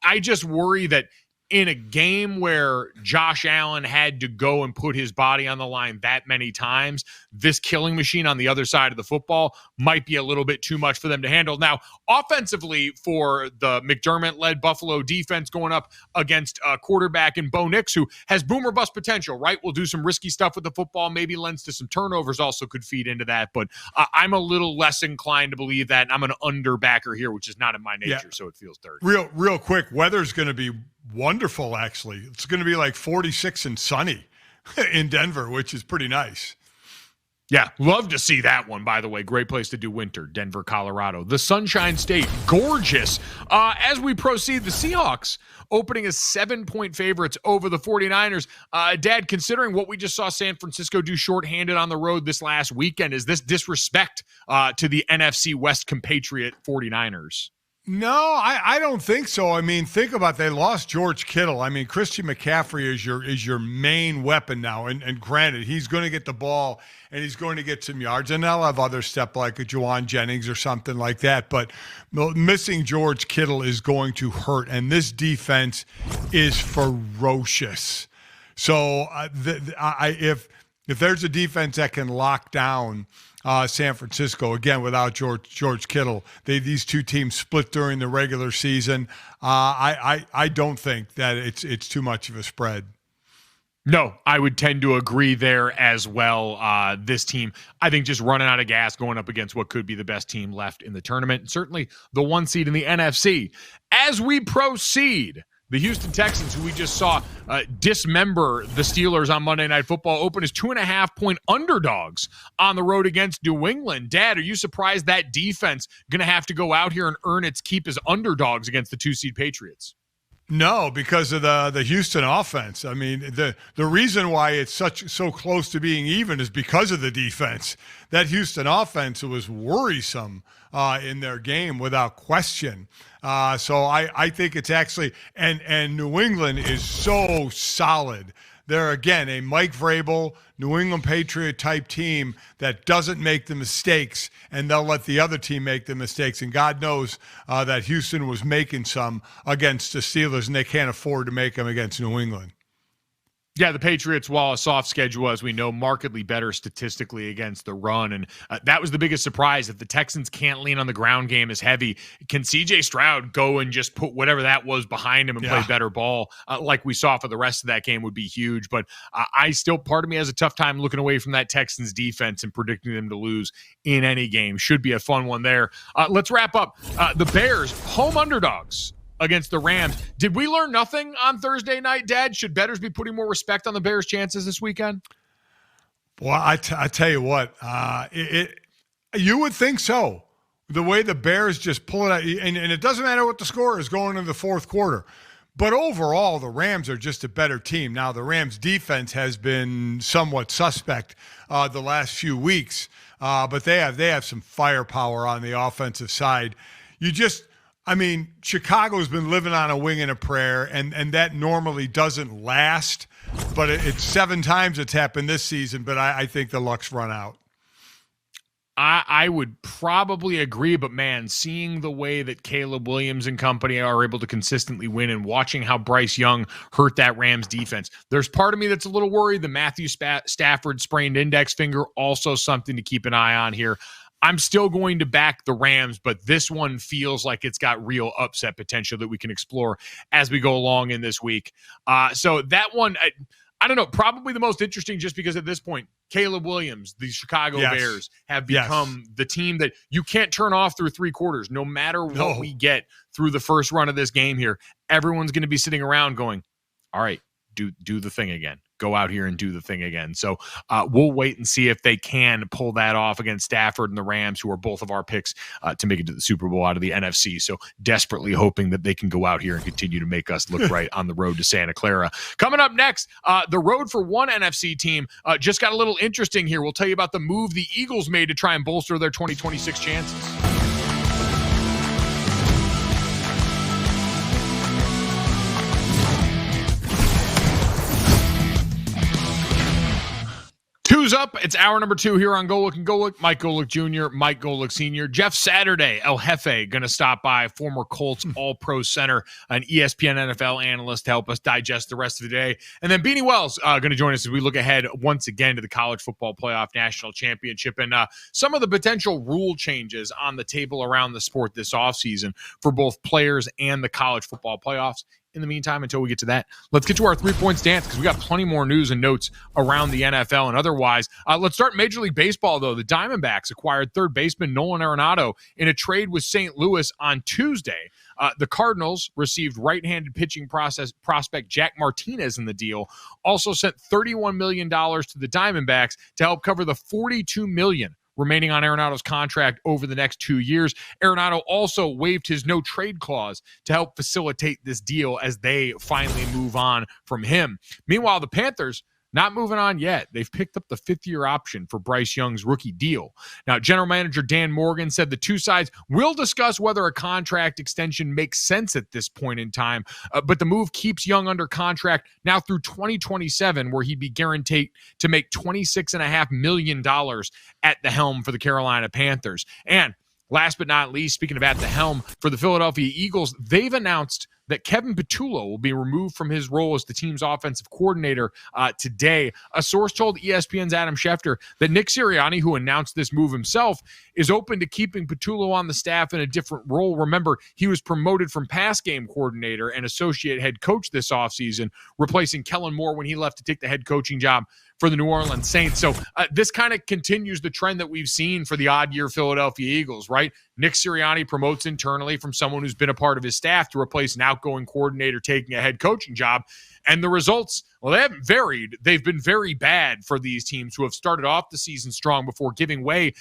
I just worry that in a game where Josh Allen had to go and put his body on the line that many times, this killing machine on the other side of the football might be a little bit too much for them to handle. Now, offensively, for the McDermott-led Buffalo defense going up against a quarterback in Bo Nix, who has boom or bust potential, right? Will do some risky stuff with the football, maybe lends to some turnovers, also could feed into that. But I'm a little less inclined to believe that, and I'm an underbacker here, which is not in my nature, so it feels dirty. Real quick, weather's going to be wonderful, actually. It's going to be like 46 and sunny in Denver, which is pretty nice. Yeah, love to see that one, by the way. Great place to do winter, Denver, Colorado. The Sunshine State, gorgeous. As we proceed, the Seahawks opening as 7-point favorites over the 49ers. Dad, considering what we just saw San Francisco do shorthanded on the road this last weekend, is this disrespect to the NFC West compatriot 49ers? No, I don't think so. I mean, think about it. They lost George Kittle. I mean, Christian McCaffrey is your main weapon now. And granted, he's going to get the ball and he's going to get some yards. And they'll have other stuff like a Juwan Jennings or something like that. But missing George Kittle is going to hurt. And this defense is ferocious. So if there's a defense that can lock down San Francisco, again, without George Kittle, these two teams split during the regular season. I don't think that it's too much of a spread. No, I would tend to agree there as well. This team, I think, just running out of gas going up against what could be the best team left in the tournament, and certainly the 1 seed in the NFC. As we proceed, the Houston Texans, who we just saw dismember the Steelers on Monday Night Football, open as 2.5-point underdogs on the road against New England. Dad, are you surprised that defense going to have to go out here and earn its keep as underdogs against the 2-seed Patriots? No, because of the Houston offense. I mean, the reason why it's so close to being even is because of the defense. That Houston offense was worrisome in their game without question. So I think it's actually and New England is so solid. They're, again, a Mike Vrabel, New England Patriot type team that doesn't make the mistakes, and they'll let the other team make the mistakes. And God knows that Houston was making some against the Steelers, and they can't afford to make them against New England. Yeah, the Patriots, while a soft schedule, as we know, markedly better statistically against the run. And that was the biggest surprise. If the Texans can't lean on the ground game as heavy, can C.J. Stroud go and just put whatever that was behind him and play better ball like we saw for the rest of that game would be huge. But part of me has a tough time looking away from that Texans defense and predicting them to lose in any game. Should be a fun one there. Let's wrap up. The Bears, home underdogs against the Rams. Did we learn nothing on Thursday night, Dad? Should bettors be putting more respect on the Bears' chances this weekend? Well, I tell you what, you would think so. The way the Bears just pull it out, and it doesn't matter what the score is going into the fourth quarter. But overall, the Rams are just a better team. Now, the Rams' defense has been somewhat suspect the last few weeks, but they have some firepower on the offensive side. Chicago's been living on a wing and a prayer, and that normally doesn't last. But it's 7 times it's happened this season, but I think the luck's run out. I would probably agree, but man, seeing the way that Caleb Williams and company are able to consistently win and watching how Bryce Young hurt that Rams defense, there's part of me that's a little worried. The Matthew Stafford sprained index finger, also something to keep an eye on here. I'm still going to back the Rams, but this one feels like it's got real upset potential that we can explore as we go along in this week. So that one, I don't know, probably the most interesting just because at this point, Caleb Williams, the Chicago Bears, have become the team that you can't turn off through 3 quarters. No matter what we get through the first run of this game here, everyone's going to be sitting around going, all right, do the thing again. Go out here and do the thing again. So we'll wait and see if they can pull that off against Stafford and the Rams, who are both of our picks to make it to the Super Bowl out of the NFC. So desperately hoping that they can go out here and continue to make us look right on the road to Santa Clara. Coming up next, the road for one NFC team just got a little interesting here. We'll tell you about the move the Eagles made to try and bolster their 2026 chances. Two's up. It's hour number 2 here on Golic and Golic. Mike Golic Jr., Mike Golic Sr., Jeff Saturday, El Jefe, going to stop by, former Colts All-Pro center, an ESPN NFL analyst to help us digest the rest of the day. And then Beanie Wells going to join us as we look ahead once again to the College Football Playoff National Championship and some of the potential rule changes on the table around the sport this offseason for both players and the college football playoffs. In the meantime, until we get to that, let's get to our 3-point stance because we got plenty more news and notes around the NFL and otherwise. Let's start Major League Baseball, though. The Diamondbacks acquired third baseman Nolan Arenado in a trade with St. Louis on Tuesday. The Cardinals received right-handed pitching prospect Jack Martinez in the deal, also sent $31 million to the Diamondbacks to help cover the $42 million remaining on Arenado's contract over the next 2 years. Arenado also waived his no-trade clause to help facilitate this deal as they finally move on from him. Meanwhile, the Panthers not moving on yet. They've picked up the 5th-year option for Bryce Young's rookie deal. Now, General Manager Dan Morgan said the two sides will discuss whether a contract extension makes sense at this point in time, but the move keeps Young under contract now through 2027, where he'd be guaranteed to make $26.5 million at the helm for the Carolina Panthers. And last but not least, speaking of at the helm for the Philadelphia Eagles, they've announced that Kevin Petullo will be removed from his role as the team's offensive coordinator today. A source told ESPN's Adam Schefter that Nick Sirianni, who announced this move himself, is open to keeping Petullo on the staff in a different role. Remember, he was promoted from pass game coordinator and associate head coach this offseason, replacing Kellen Moore when he left to take the head coaching job for the New Orleans Saints. So this kind of continues the trend that we've seen for the odd year Philadelphia Eagles, right? Nick Sirianni promotes internally from someone who's been a part of his staff to replace an outgoing coordinator taking a head coaching job. And the results, well, they haven't varied. They've been very bad for these teams who have started off the season strong before giving way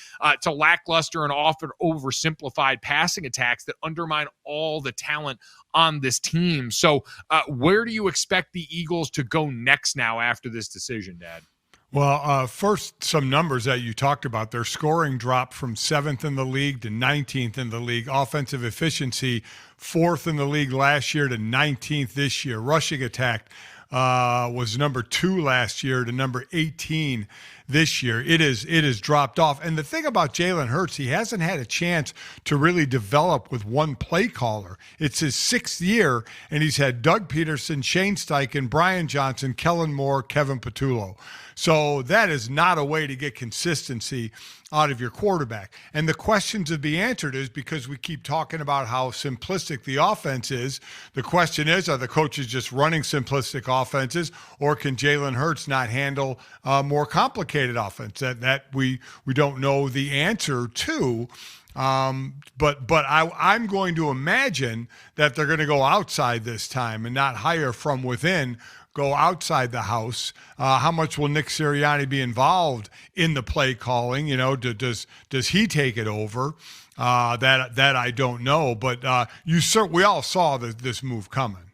to lackluster and often oversimplified passing attacks that undermine all the talent on this team. So where do you expect the Eagles to go next now after this decision, Dad? Well, first, some numbers that you talked about. Their scoring dropped from 7th in the league to 19th in the league. Offensive efficiency, 4th in the league last year to 19th this year. Rushing attack was number 2 last year to number 18 this year. It is dropped off. And the thing about Jalen Hurts, he hasn't had a chance to really develop with one play caller. It's his 6th year, and he's had Doug Peterson, Shane Steichen, Brian Johnson, Kellen Moore, Kevin Petullo. So that is not a way to get consistency out of your quarterback. And the question to be answered is, because we keep talking about how simplistic the offense is, the question is, are the coaches just running simplistic offenses, or can Jalen Hurts not handle more complicated offense? That we don't know the answer to. But I'm going to imagine that they're going to go outside this time and not hire from within, go outside the house. How much will Nick Sirianni be involved in the play calling? You know, does he take it over? That I don't know. But we all saw this move coming.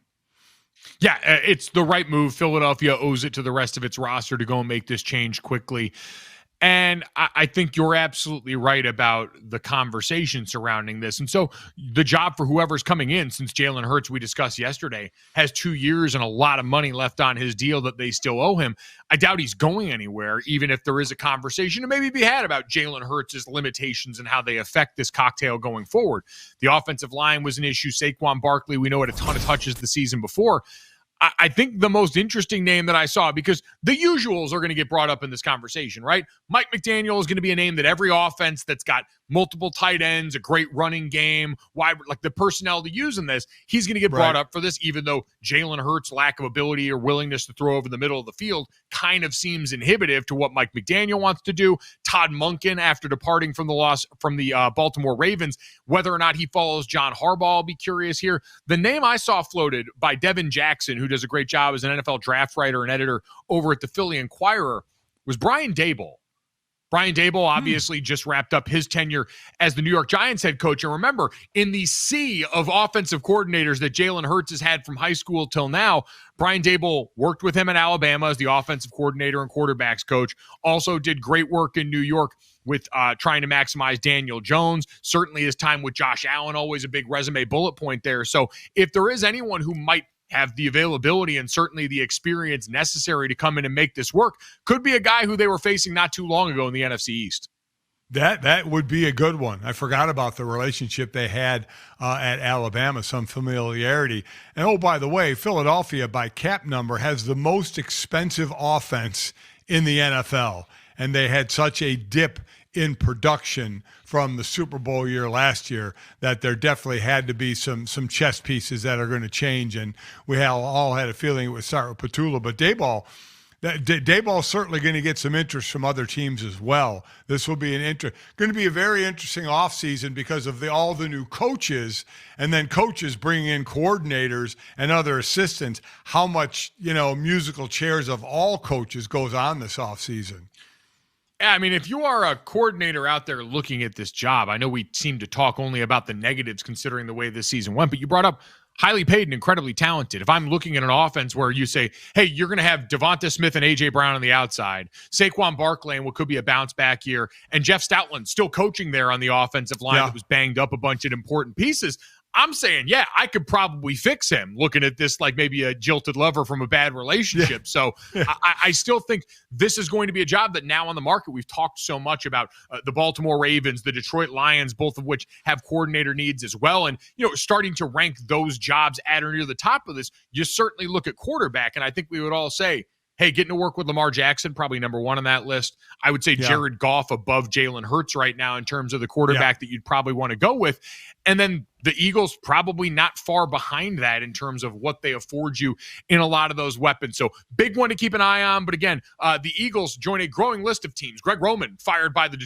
Yeah, it's the right move. Philadelphia owes it to the rest of its roster to go and make this change quickly. And I think you're absolutely right about the conversation surrounding this. And so the job for whoever's coming in, since Jalen Hurts, we discussed yesterday, has 2 years and a lot of money left on his deal that they still owe him. I doubt he's going anywhere, even if there is a conversation to maybe be had about Jalen Hurts' limitations and how they affect this cocktail going forward. The offensive line was an issue. Saquon Barkley, we know, had a ton of touches the season before. I think the most interesting name that I saw, because the usuals are going to get brought up in this conversation, right? Mike McDaniel is going to be a name that every offense that's got multiple tight ends, a great running game, wide, like the personnel to use in this, he's going to get brought up for this, even though Jalen Hurts' lack of ability or willingness to throw over the middle of the field kind of seems inhibitive to what Mike McDaniel wants to do. Todd Monken, after departing from the Baltimore Ravens, whether or not he follows John Harbaugh, I'll be curious here. The name I saw floated by Devin Jackson, who does a great job as an NFL draft writer and editor over at the Philly Inquirer, was Brian Daboll. Brian Daboll obviously just wrapped up his tenure as the New York Giants head coach. And remember, in the sea of offensive coordinators that Jalen Hurts has had from high school till now, Brian Daboll worked with him in Alabama as the offensive coordinator and quarterbacks coach. Also did great work in New York with trying to maximize Daniel Jones. Certainly his time with Josh Allen, always a big resume bullet point there. So if there is anyone who might have the availability and certainly the experience necessary to come in and make this work, could be a guy who they were facing not too long ago in the NFC East. That would be a good one. I forgot about the relationship they had at Alabama, some familiarity. And, oh, by the way, Philadelphia, by cap number, has the most expensive offense in the NFL. And they had such a dip in production from the Super Bowl year last year that there definitely had to be some chess pieces that are going to change. And we all had a feeling it would start with Petullo. But Daboll's certainly going to get some interest from other teams as well. This will be going to be a very interesting offseason because of all the new coaches, and then coaches bringing in coordinators and other assistants. How much, musical chairs of all coaches goes on this offseason. Yeah, I mean, if you are a coordinator out there looking at this job, I know we seem to talk only about the negatives considering the way this season went, but you brought up highly paid and incredibly talented. If I'm looking at an offense where you say, hey, you're going to have Devonta Smith and A.J. Brown on the outside, Saquon Barkley and what could be a bounce-back year, and Jeff Stoutland still coaching there on the offensive line that was banged up a bunch of important pieces, I'm saying, yeah, I could probably fix him, looking at this like maybe a jilted lover from a bad relationship. Yeah. So I still think this is going to be a job that now on the market. We've talked so much about the Baltimore Ravens, the Detroit Lions, both of which have coordinator needs as well. And, starting to rank those jobs at or near the top of this, you certainly look at quarterback. And I think we would all say, hey, getting to work with Lamar Jackson, probably number one on that list. I would say Jared Goff above Jalen Hurts right now in terms of the quarterback that you'd probably want to go with. And then the Eagles probably not far behind that in terms of what they afford you in a lot of those weapons. So big one to keep an eye on. But again, the Eagles join a growing list of teams. Greg Roman fired by the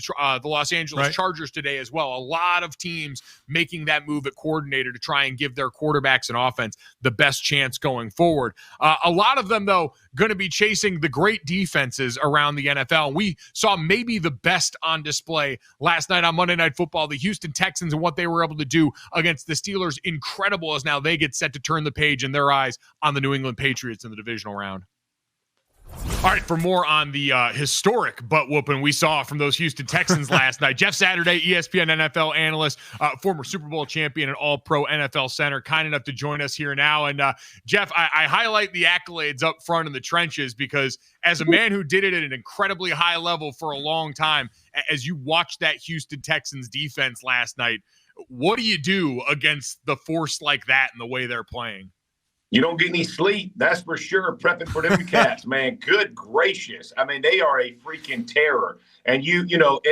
Los Angeles Chargers today as well. A lot of teams making that move at coordinator to try and give their quarterbacks and offense the best chance going forward. A lot of them, though, going to be chasing the great defenses around the NFL. We saw maybe the best on display last night on Monday Night Football, the Houston Texans and what they were able to do against the Steelers. Incredible as now they get set to turn the page in their eyes on the New England Patriots in the divisional round. All right, for more on the historic butt whooping we saw from those Houston Texans last night, Jeff Saturday, ESPN NFL analyst, former Super Bowl champion and all-pro NFL center, kind enough to join us here now. And Jeff, I highlight the accolades up front in the trenches because as a man who did it at an incredibly high level for a long time, as you watched that Houston Texans defense last night, what do you do against the force like that and the way they're playing? You don't get any sleep, that's for sure, prepping for them cats, man. Good gracious. I mean, they are a freaking terror. And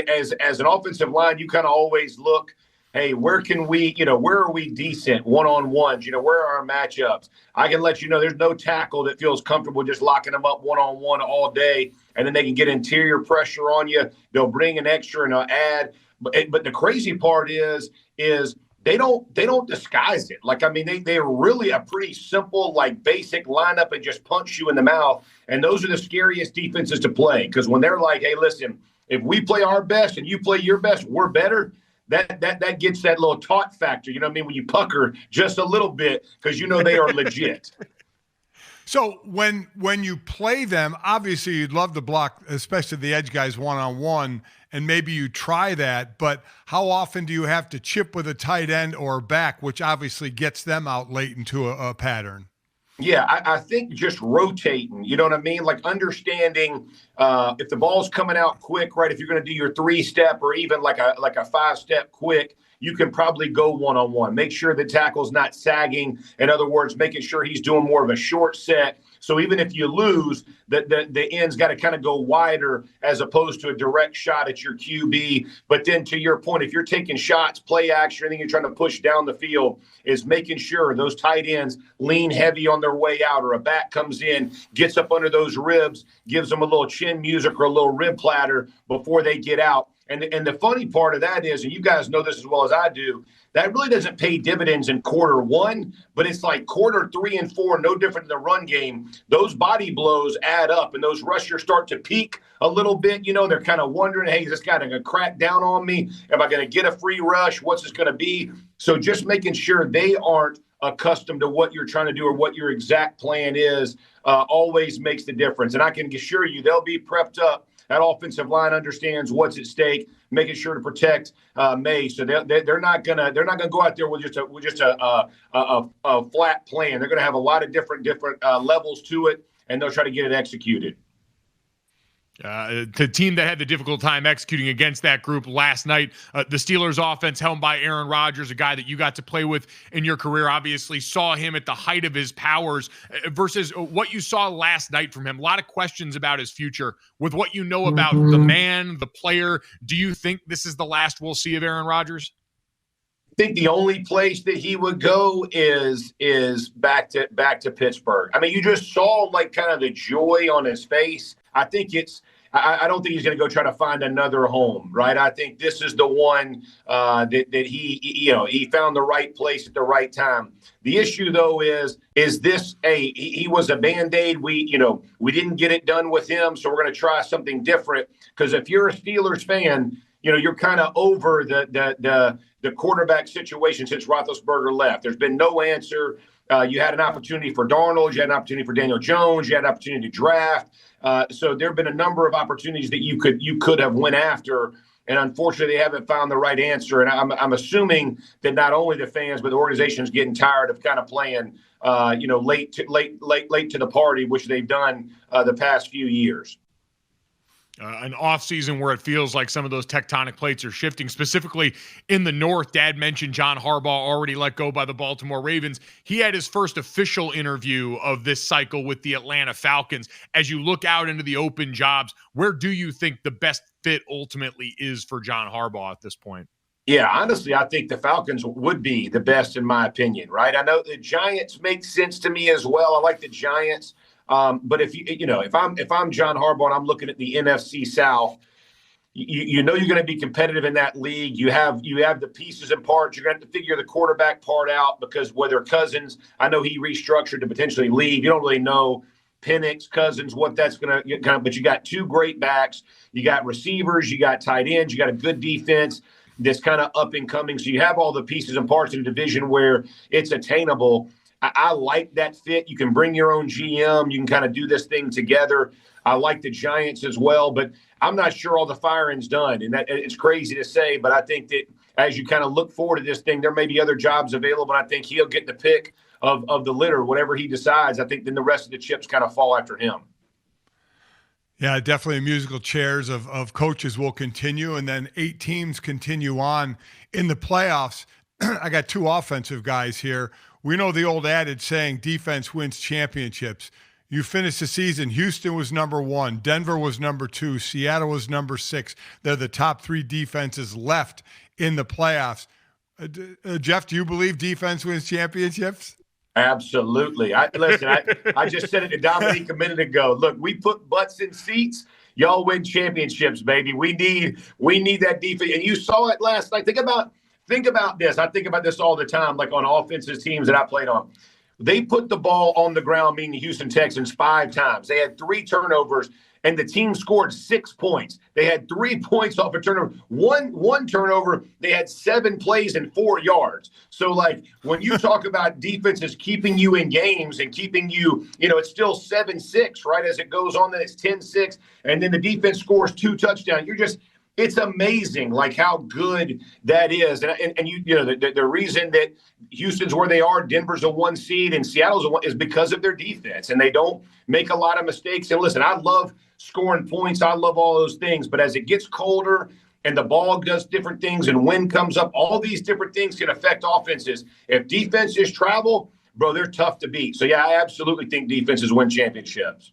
as an offensive line, you kind of always look, hey, where can we, where are we decent one-on-ones? Where are our matchups? I can let you know there's no tackle that feels comfortable just locking them up one-on-one all day, and then they can get interior pressure on you. They'll bring an extra and they'll add. But the crazy part is they don't disguise it. Like, I mean, they're really a pretty simple, like, basic lineup and just punch you in the mouth. And those are the scariest defenses to play. Because when they're like, hey, listen, if we play our best and you play your best, we're better. That gets that little taut factor. You know what I mean? When you pucker just a little bit because they are legit. So when you play them, obviously you'd love to block, especially the edge guys one-on-one, and maybe you try that. But how often do you have to chip with a tight end or back, which obviously gets them out late into a pattern? Yeah, I think just rotating, you know what I mean? Like understanding if the ball's coming out quick, right? If you're going to do your 3-step or even like a 5-step quick, you can probably go one-on-one. Make sure the tackle's not sagging. In other words, making sure he's doing more of a short set. So even if you lose, the end's got to kind of go wider as opposed to a direct shot at your QB. But then to your point, if you're taking shots, play action, anything you're trying to push down the field, is making sure those tight ends lean heavy on their way out, or a back comes in, gets up under those ribs, gives them a little chin music or a little rib platter before they get out. And the funny part of that is, and you guys know this as well as I do, that really doesn't pay dividends in quarter one, but it's like quarter 3 and 4, no different than the run game. Those body blows add up, and those rushers start to peak a little bit. They're kind of wondering, hey, is this guy going to crack down on me? Am I going to get a free rush? What's this going to be? So just making sure they aren't accustomed to what you're trying to do or what your exact plan is always makes the difference. And I can assure you they'll be prepped up. That offensive line understands what's at stake, making sure to protect May. So they're not gonna go out there with just a flat plan. They're gonna have a lot of different levels to it, and they'll try to get it executed. The team that had the difficult time executing against that group last night, the Steelers offense helmed by Aaron Rodgers, a guy that you got to play with in your career, obviously saw him at the height of his powers versus what you saw last night from him. A lot of questions about his future. With what you know about the man, the player, do you think this is the last we'll see of Aaron Rodgers? I think the only place that he would go is back to Pittsburgh. I mean, you just saw like kind of the joy on his face. I think I don't think he's going to go try to find another home, right? I think this is the one that he found the right place at the right time. The issue though is this he was a Band-Aid. We didn't get it done with him, so we're going to try something different. Because if you're a Steelers fan, you're kind of over the quarterback situation since Roethlisberger left. There's been no answer. You had an opportunity for Darnold. You had an opportunity for Daniel Jones. You had an opportunity to draft. So there have been a number of opportunities that you could have went after. And unfortunately, they haven't found the right answer. And I'm assuming that not only the fans, but the organization's getting tired of kind of playing, late to the party, which they've done the past few years. An offseason where it feels like some of those tectonic plates are shifting, specifically in the North. Dad mentioned John Harbaugh already let go by the Baltimore Ravens. He had his first official interview of this cycle with the Atlanta Falcons. As you look out into the open jobs, where do you think the best fit ultimately is for John Harbaugh at this point? Yeah, honestly, I think the Falcons would be the best in my opinion, right? I know the Giants make sense to me as well. I like the Giants. But if I'm John Harbaugh and I'm looking at the NFC South, you're going to be competitive in that league. You have the pieces and parts. You're going to have to figure the quarterback part out because whether Cousins, I know he restructured to potentially leave. You don't really know Penix, Cousins, what that's going to kind of. But you got two great backs. You got receivers. You got tight ends. You got a good defense that's kind of up and coming. So you have all the pieces and parts in a division where it's attainable. I like that fit. You can bring your own GM. You can kind of do this thing together. I like the Giants as well, but I'm not sure all the firing's done. And that it's crazy to say, but I think that as you kind of look forward to this thing, there may be other jobs available. I think he'll get the pick of the litter, whatever he decides. I think then the rest of the chips kind of fall after him. Yeah, definitely musical chairs of coaches will continue, and then 8 teams continue on in the playoffs. I got 2 offensive guys here. We know the old adage saying defense wins championships. You finished the season, Houston was number 1, Denver was number 2, Seattle was number 6. They're the top 3 defenses left in the playoffs. Jeff, do you believe defense wins championships? Absolutely. I just said it to Dominique a minute ago. Look, we put butts in seats. Y'all win championships, baby. We need that defense. And you saw it last night. Think about this. I think about this all the time, like on offensive teams that I played on. They put the ball on the ground, meaning the Houston Texans, 5 times. They had 3 turnovers, and the team scored 6 points. They had 3 points off a turnover. One turnover, they had 7 plays and 4 yards. So, like, when you talk about defenses keeping you in games and keeping you, it's still 7-6, right? As it goes on, then it's 10-6, and then the defense scores 2 touchdowns. It's amazing, like how good that is, and the reason that Houston's where they are, Denver's a 1 seed, and Seattle's a 1 is because of their defense, and they don't make a lot of mistakes. And listen, I love scoring points, I love all those things, but as it gets colder and the ball does different things, and wind comes up, all these different things can affect offenses. If defenses travel, bro, they're tough to beat. So yeah, I absolutely think defenses win championships.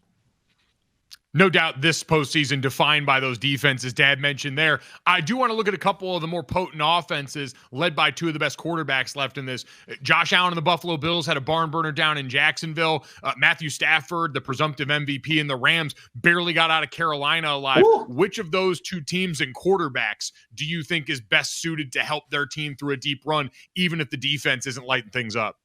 No doubt this postseason defined by those defenses Dad mentioned there. I do want to look at a couple of the more potent offenses led by 2 of the best quarterbacks left in this. Josh Allen and the Buffalo Bills had a barn burner down in Jacksonville. Matthew Stafford, the presumptive MVP in the Rams, barely got out of Carolina alive. Ooh. Which of those 2 teams and quarterbacks do you think is best suited to help their team through a deep run, even if the defense isn't lighting things up?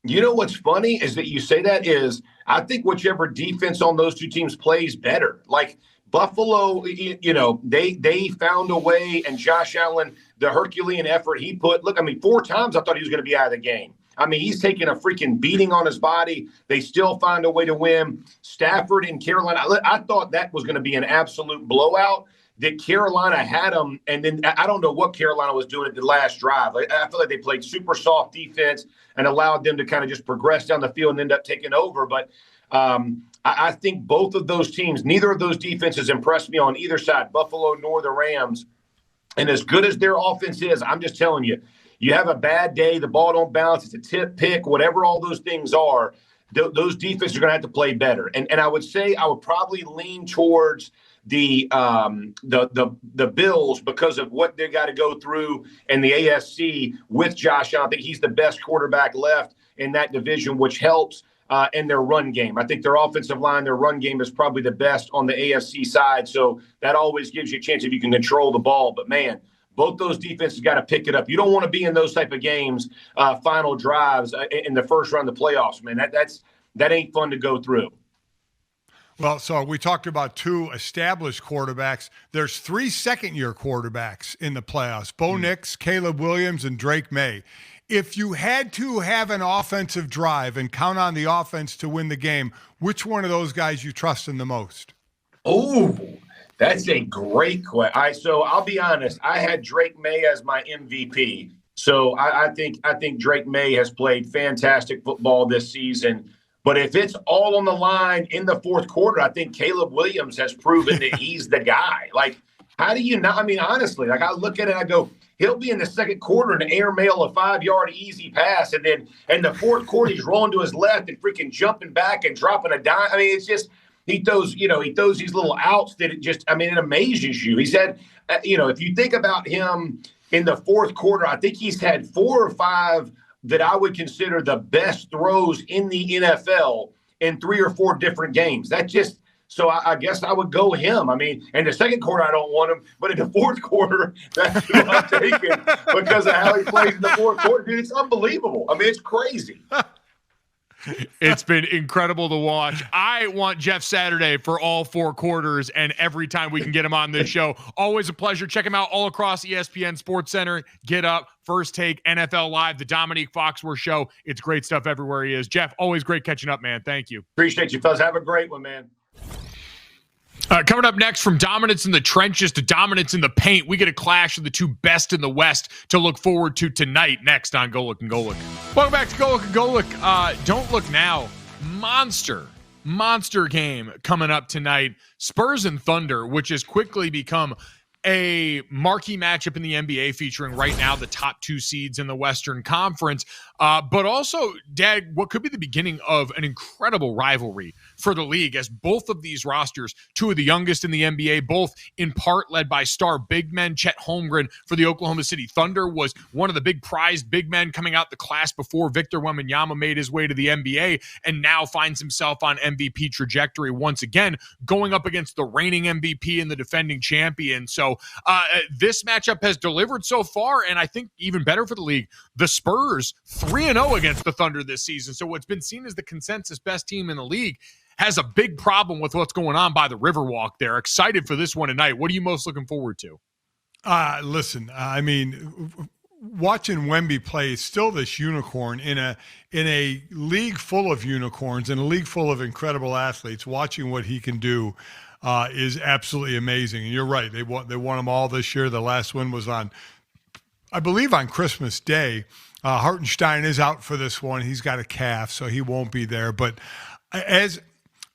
You know what's funny is that you say that is I think whichever defense on those 2 teams plays better. Like Buffalo, they found a way, and Josh Allen, the Herculean effort he put. Look, 4 times I thought he was going to be out of the game. He's taking a freaking beating on his body. They still find a way to win. Stafford and Carolina, I thought that was going to be an absolute blowout. That Carolina had them, and then I don't know what Carolina was doing at the last drive. I feel like they played super soft defense and allowed them to kind of just progress down the field and end up taking over. But I think both of those teams, neither of those defenses impressed me on either side, Buffalo nor the Rams. And as good as their offense is, I'm just telling you, you have a bad day, the ball don't bounce, it's a tip pick, whatever all those things are, those defenses are going to have to play better. And I would say I would probably lean towards the Bills because of what they got to go through in the AFC with Josh Allen. I think he's the best quarterback left in that division, which helps in their run game. I think their offensive line, their run game is probably the best on the AFC side. So that always gives you a chance if you can control the ball. But man, both those defenses got to pick it up. You don't want to be in those type of games, final drives in the first round of the playoffs, man. That ain't fun to go through. Well, so we talked about 2 established quarterbacks. There's 3 second-year quarterbacks in the playoffs, Bo Nix, Caleb Williams, and Drake May. If you had to have an offensive drive and count on the offense to win the game, which one of those guys you trust in the most? Oh, That's a great question. So I'll be honest. I had Drake May as my MVP. So I think Drake May has played fantastic football this season. But if it's all on the line in the fourth quarter, I think Caleb Williams has proven that he's the guy. Like, how do you not? I mean, honestly, like I look at it and I go, he'll be in the second quarter and airmail a 5-yard easy pass. And then in the fourth quarter, he's rolling to his left and freaking jumping back and dropping a dime. I mean, it's just, he throws these little outs that it amazes you. He said, if you think about him in the fourth quarter, I think he's had 4 or 5 that I would consider the best throws in the NFL in 3 or 4 different games. So I guess I would go him. I mean, in the second quarter, I don't want him, but in the fourth quarter, that's who I'm taking because of how he plays in the fourth quarter. Dude, it's unbelievable. I mean, it's crazy. It's been incredible to watch. I want Jeff Saturday for all 4 quarters and every time we can get him on this show. Always a pleasure. Check him out all across ESPN Sports Center. Get Up, First Take, NFL Live, the Dominique Foxworth Show. It's great stuff everywhere he is. Jeff, always great catching up, man. Thank you. Appreciate you, fellas. Have a great one, man. Coming up next, from dominance in the trenches to dominance in the paint, we get a clash of the 2 best in the West to look forward to tonight. Next on Golic and Golic. Welcome back to Golic and Golic. Don't look now. Monster game coming up tonight. Spurs and Thunder, which has quickly become a marquee matchup in the NBA, featuring right now the top 2 seeds in the Western Conference. But also, Dad, what could be the beginning of an incredible rivalry for the league, as both of these rosters, 2 of the youngest in the NBA, both in part led by star big men. Chet Holmgren for the Oklahoma City Thunder was one of the big prized big men coming out the class before Victor Wembanyama made his way to the NBA, and now finds himself on MVP trajectory once again, going up against the reigning MVP and the defending champion. So this matchup has delivered so far, and I think even better for the league. The Spurs 3-0 against the Thunder this season. So what's been seen as the consensus best team in the league has a big problem with what's going on by the Riverwalk there. Excited for this one tonight. What are you most looking forward to? Listen, I mean, watching Wemby play is still this unicorn in a league full of unicorns, in a league full of incredible athletes. Watching what he can do is absolutely amazing. And you're right. They won them all this year. The last one was on Christmas Day. Hartenstein is out for this one. He's got a calf, so he won't be there. But as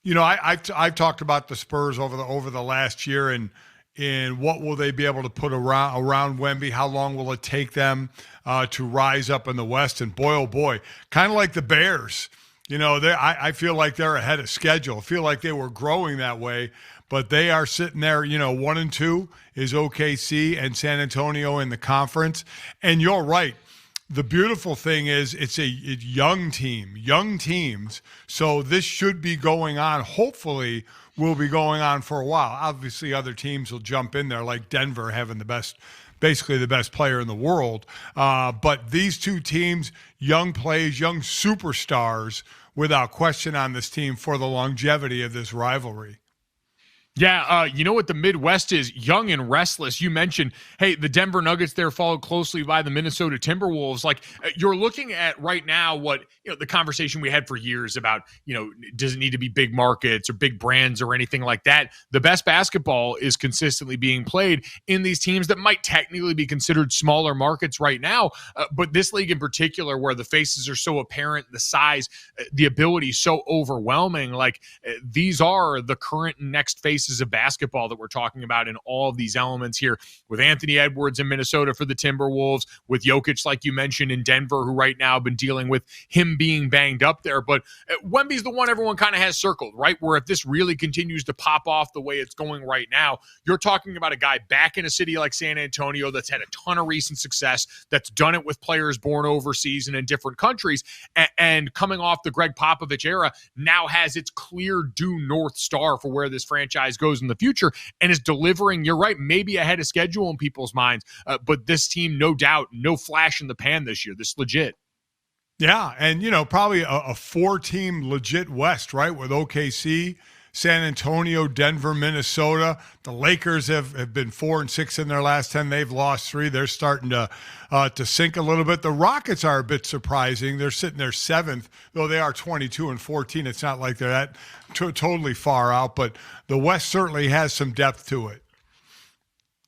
you know, I've talked about the Spurs over the last year, and what will they be able to put around Wemby? How long will it take them to rise up in the West? And boy, oh boy, kind of like the Bears. I feel like they're ahead of schedule. I feel like they were growing that way, but they are sitting there. 1 and 2 is OKC and San Antonio in the conference. And you're right. The beautiful thing is it's a young teams. So this should be going on. Hopefully will be going on for a while. Obviously other teams will jump in there, like Denver having basically the best player in the world. But these 2 teams, young plays, young superstars, without question on this team for the longevity of this rivalry. Yeah, you know what the Midwest is? Young and restless. You mentioned, hey, the Denver Nuggets there followed closely by the Minnesota Timberwolves. Like, you're looking at right now what, the conversation we had for years about, does it need to be big markets or big brands or anything like that? The best basketball is consistently being played in these teams that might technically be considered smaller markets right now. But this league in particular, where the faces are so apparent, the size, the ability so overwhelming, like these are the current and next faces of basketball that we're talking about in all of these elements here, with Anthony Edwards in Minnesota for the Timberwolves, with Jokic, like you mentioned, in Denver, who right now have been dealing with him being banged up there. But Wemby's the one everyone kind of has circled, right? Where if this really continues to pop off the way it's going right now, you're talking about a guy back in a city like San Antonio that's had a ton of recent success, that's done it with players born overseas and in different countries, and coming off the Greg Popovich era, now has its clear due North Star for where this franchise goes in the future, and is delivering, you're right, maybe ahead of schedule in people's minds. But this team, no doubt, no flash in the pan this year. This is legit. Yeah, and probably a 4-team legit West, right? With OKC, San Antonio, Denver, Minnesota. The Lakers have been 4-6 in their last 10. They've lost 3. They're starting to sink a little bit. The Rockets are a bit surprising. They're sitting there 7th, though they are 22-14. It's not like they're that totally far out, but the West certainly has some depth to it.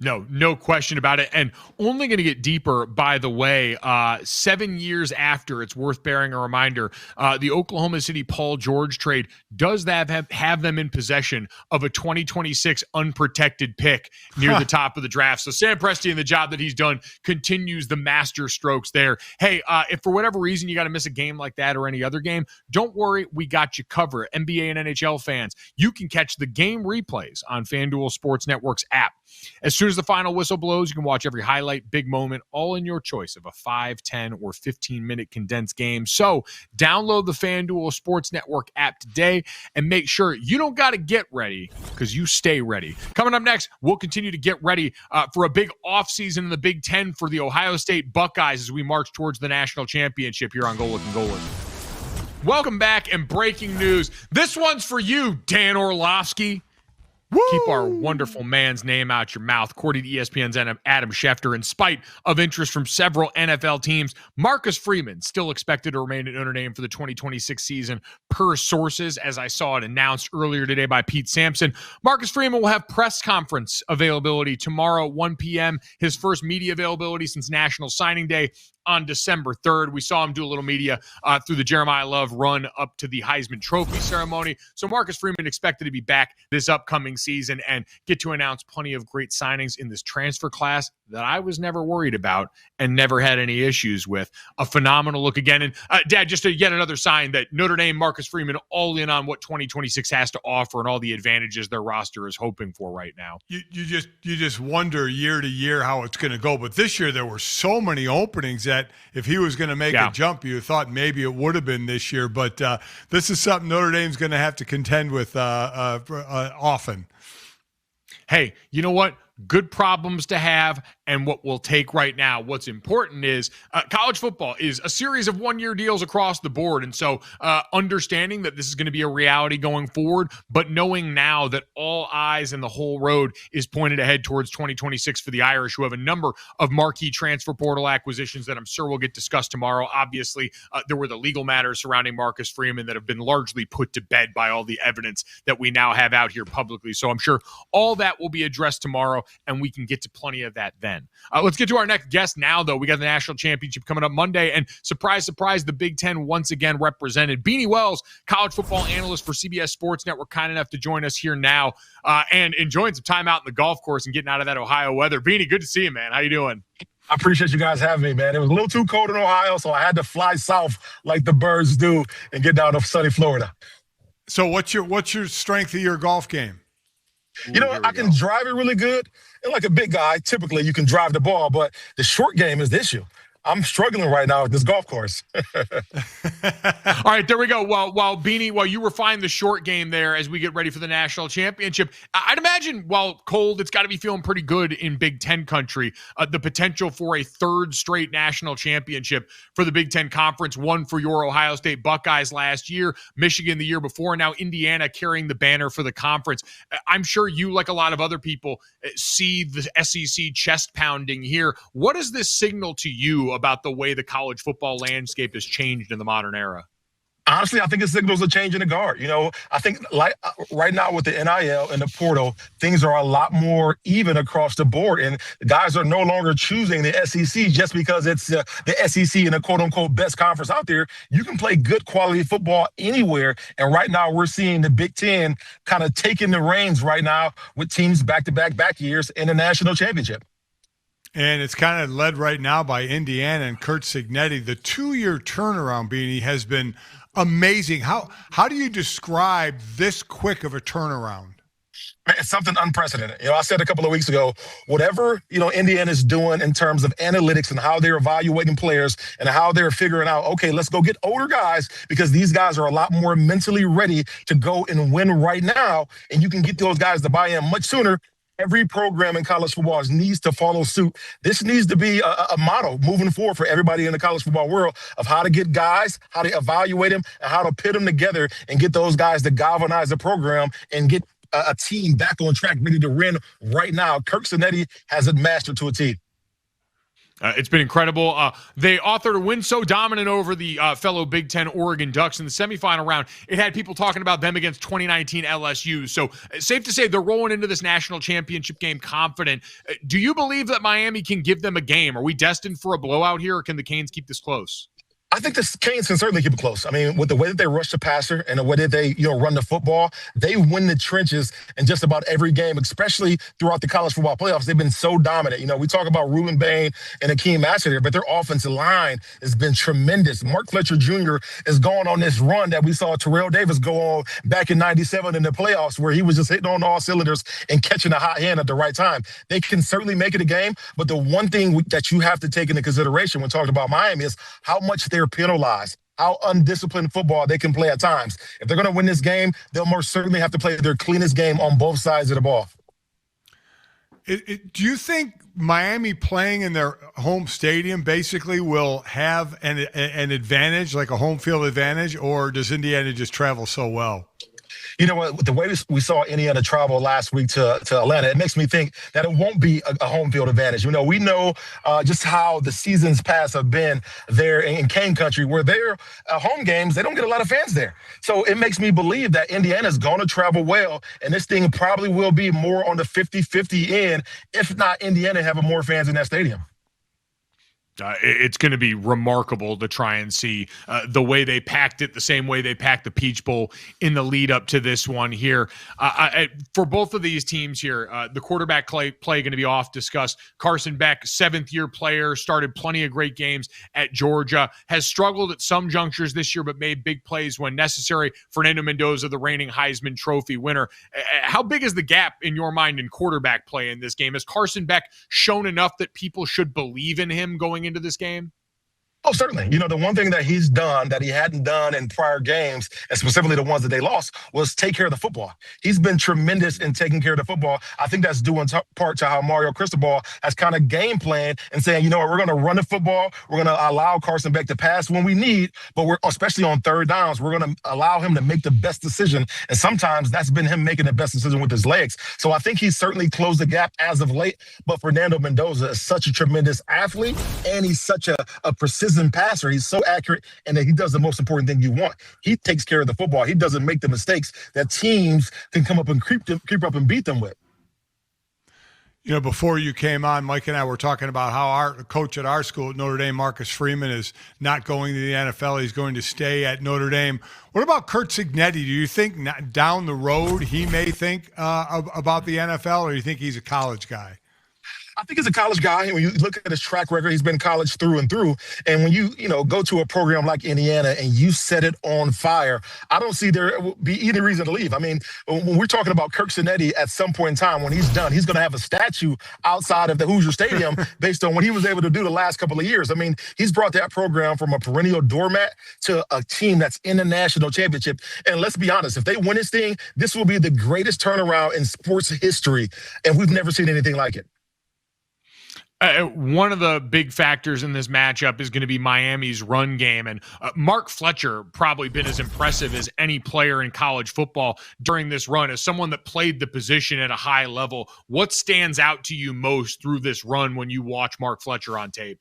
No question about it. And only going to get deeper, by the way, 7 years after, it's worth bearing a reminder, the Oklahoma City Paul George trade does have them in possession of a 2026 unprotected pick near the top of the draft. So Sam Presti and the job that he's done continues the master strokes there. Hey, if for whatever reason you got to miss a game like that or any other game, don't worry, we got you covered. NBA and NHL fans, you can catch the game replays on FanDuel Sports Network's app. As soon as the final whistle blows, you can watch every highlight, big moment, all in your choice of a 5, 10, or 15-minute condensed game. So download the FanDuel Sports Network app today and make sure you don't got to get ready because you stay ready. Coming up next, we'll continue to get ready for a big offseason in the Big Ten for the Ohio State Buckeyes as we march towards the national championship here on Golic and Golic. Welcome back, and breaking news. This one's for you, Dan Orlovsky. Woo! Keep our wonderful man's name out your mouth. According to ESPN's Adam Schefter, in spite of interest from several NFL teams, Marcus Freeman still expected to remain at Notre Dame for the 2026 season per sources, as I saw it announced earlier today by Pete Sampson. Marcus Freeman will have press conference availability tomorrow at 1 p.m., his first media availability since National Signing Day on December 3rd. We saw him do a little media through the Jeremiah Love run up to the Heisman Trophy ceremony. So Marcus Freeman expected to be back this upcoming season and get to announce plenty of great signings in this transfer class that I was never worried about and never had any issues with. A phenomenal look again. And Dad, just yet another sign that Notre Dame, Marcus Freeman, all in on what 2026 has to offer and all the advantages their roster is hoping for right now. You just wonder year to year how it's going to go. But this year there were so many openings that if he was going to make a jump, you thought maybe it would have been this year. But this is something Notre Dame's going to have to contend with often. Hey, you know what? Good problems to have, and what we'll take right now. What's important is college football is a series of one-year deals across the board. And so understanding that this is going to be a reality going forward, but knowing now that all eyes and the whole road is pointed ahead towards 2026 for the Irish, who have a number of marquee transfer portal acquisitions that I'm sure will get discussed tomorrow. Obviously, there were the legal matters surrounding Marcus Freeman that have been largely put to bed by all the evidence that we now have out here publicly. So I'm sure all that will be addressed tomorrow, and we can get to plenty of that then. Let's get to our next guest now, though. We got the national championship coming up Monday, and surprise, surprise, the Big Ten once again represented. Beanie Wells, college football analyst for CBS Sports Network, kind enough to join us here now and enjoying some time out in the golf course and getting out of that Ohio weather. Beanie, good to see you, man. How you doing? I appreciate you guys having me, man. It was a little too cold in Ohio, so I had to fly south like the birds do and get down to sunny Florida. So what's your strength of your golf game? You know, I can drive it really good. And like a big guy, typically you can drive the ball, but the short game is the issue. I'm struggling right now with this golf course. All right, there we go. While Beanie, while you refine the short game there as we get ready for the national championship, I'd imagine while cold, it's got to be feeling pretty good in Big Ten country. The potential for a third straight national championship for the Big Ten Conference, one for your Ohio State Buckeyes last year, Michigan the year before, now Indiana carrying the banner for the conference. I'm sure you, like a lot of other people, see the SEC chest pounding here. What does this signal to you about the way the college football landscape has changed in the modern era? Honestly, I think it signals a change in the guard. You know, I think like right now with the NIL and the portal, things are a lot more even across the board. And guys are no longer choosing the SEC just because it's the SEC and the quote-unquote best conference out there. You can play good quality football anywhere. And right now we're seeing the Big Ten kind of taking the reins right now with teams back-to-back years in the national championship. And it's kind of led right now by Indiana and Curt Cignetti. The 2-year turnaround, Beanie, has been amazing. How do you describe this quick of a turnaround? It's something unprecedented. You know, I said a couple of weeks ago, whatever, you know, Indiana's doing in terms of analytics and how they're evaluating players and how they're figuring out, okay, let's go get older guys because these guys are a lot more mentally ready to go and win right now. And you can get those guys to buy in much sooner. every program in college football needs to follow suit. This needs to be a model moving forward for everybody in the college football world of how to get guys, how to evaluate them, and how to pit them together and get those guys to galvanize the program and get a team back on track, ready to win right now. Kirk Cinetti has it mastered to a T. It's been incredible. They authored a win so dominant over the fellow Big Ten Oregon Ducks in the semifinal round. It had people talking about them against 2019 LSU. So safe to say they're rolling into this national championship game confident. Do you believe that Miami can give them a game? Are we destined for a blowout here, or can the Canes keep this close? I think the Canes can certainly keep it close. I mean, with the way that they rush the passer and the way that they, run the football, they win the trenches in just about every game, especially throughout the college football playoffs. They've been so dominant. We talk about Ruben Bain and Akeem Matchett here, but their offensive line has been tremendous. Mark Fletcher Jr. is going on this run that we saw Terrell Davis go on back in '97 in the playoffs, where he was just hitting on all cylinders and catching a hot hand at the right time. They can certainly make it a game, but the one thing that you have to take into consideration when talking about Miami is how much they're penalized, how undisciplined football they can play at times. If they're going to win this game, they'll most certainly have to play their cleanest game on both sides of the ball. Do you think Miami playing in their home stadium basically will have an advantage, like a home field advantage, or does Indiana just travel so well? You know what? The way we saw Indiana travel last week to Atlanta, it makes me think that it won't be a home field advantage. We know just how the seasons past have been there in Cane Country, where their home games, they don't get a lot of fans there. So it makes me believe that Indiana's going to travel well, and this thing probably will be more on the 50-50 end, if not Indiana having more fans in that stadium. It's going to be remarkable to try and see the way they packed it, the same way they packed the Peach Bowl in the lead up to this one here. For both of these teams here, the quarterback play going to be off discussed. Carson Beck, seventh-year player, started plenty of great games at Georgia, has struggled at some junctures this year but made big plays when necessary. Fernando Mendoza, the reigning Heisman Trophy winner. How big is the gap in your mind in quarterback play in this game? Has Carson Beck shown enough that people should believe in him going into this game? Oh, certainly. The one thing that he's done that he hadn't done in prior games, and specifically the ones that they lost, was take care of the football. He's been tremendous in taking care of the football. I think that's due in part to how Mario Cristobal has kind of game planned and saying, we're going to run the football. We're going to allow Carson Beck to pass when we need, but we're, especially on third downs, we're going to allow him to make the best decision. And sometimes that's been him making the best decision with his legs. So I think he's certainly closed the gap as of late. But Fernando Mendoza is such a tremendous athlete, and he's such a precision passer. He's so accurate, and that he does the most important thing you want. He takes care of the football. He doesn't make the mistakes that teams can come up and creep up and beat them with. Before you came on, Mike and I were talking about how our coach at our school at Notre Dame, Marcus Freeman, is not going to the NFL. He's going to stay at Notre Dame. What about Curt Cignetti? Do you think down the road he may think about the NFL, or do you think he's a college guy? I think he's a college guy. When you look at his track record, he's been college through and through. And when you go to a program like Indiana and you set it on fire, I don't see there be any reason to leave. I mean, when we're talking about Curt Cignetti, at some point in time when he's done, he's going to have a statue outside of the Hoosier Stadium based on what he was able to do the last couple of years. I mean, he's brought that program from a perennial doormat to a team that's in the national championship. And let's be honest, if they win this thing, this will be the greatest turnaround in sports history. And we've never seen anything like it. One of the big factors in this matchup is going to be Miami's run game. And Mark Fletcher probably been as impressive as any player in college football during this run. As someone that played the position at a high level, what stands out to you most through this run when you watch Mark Fletcher on tape?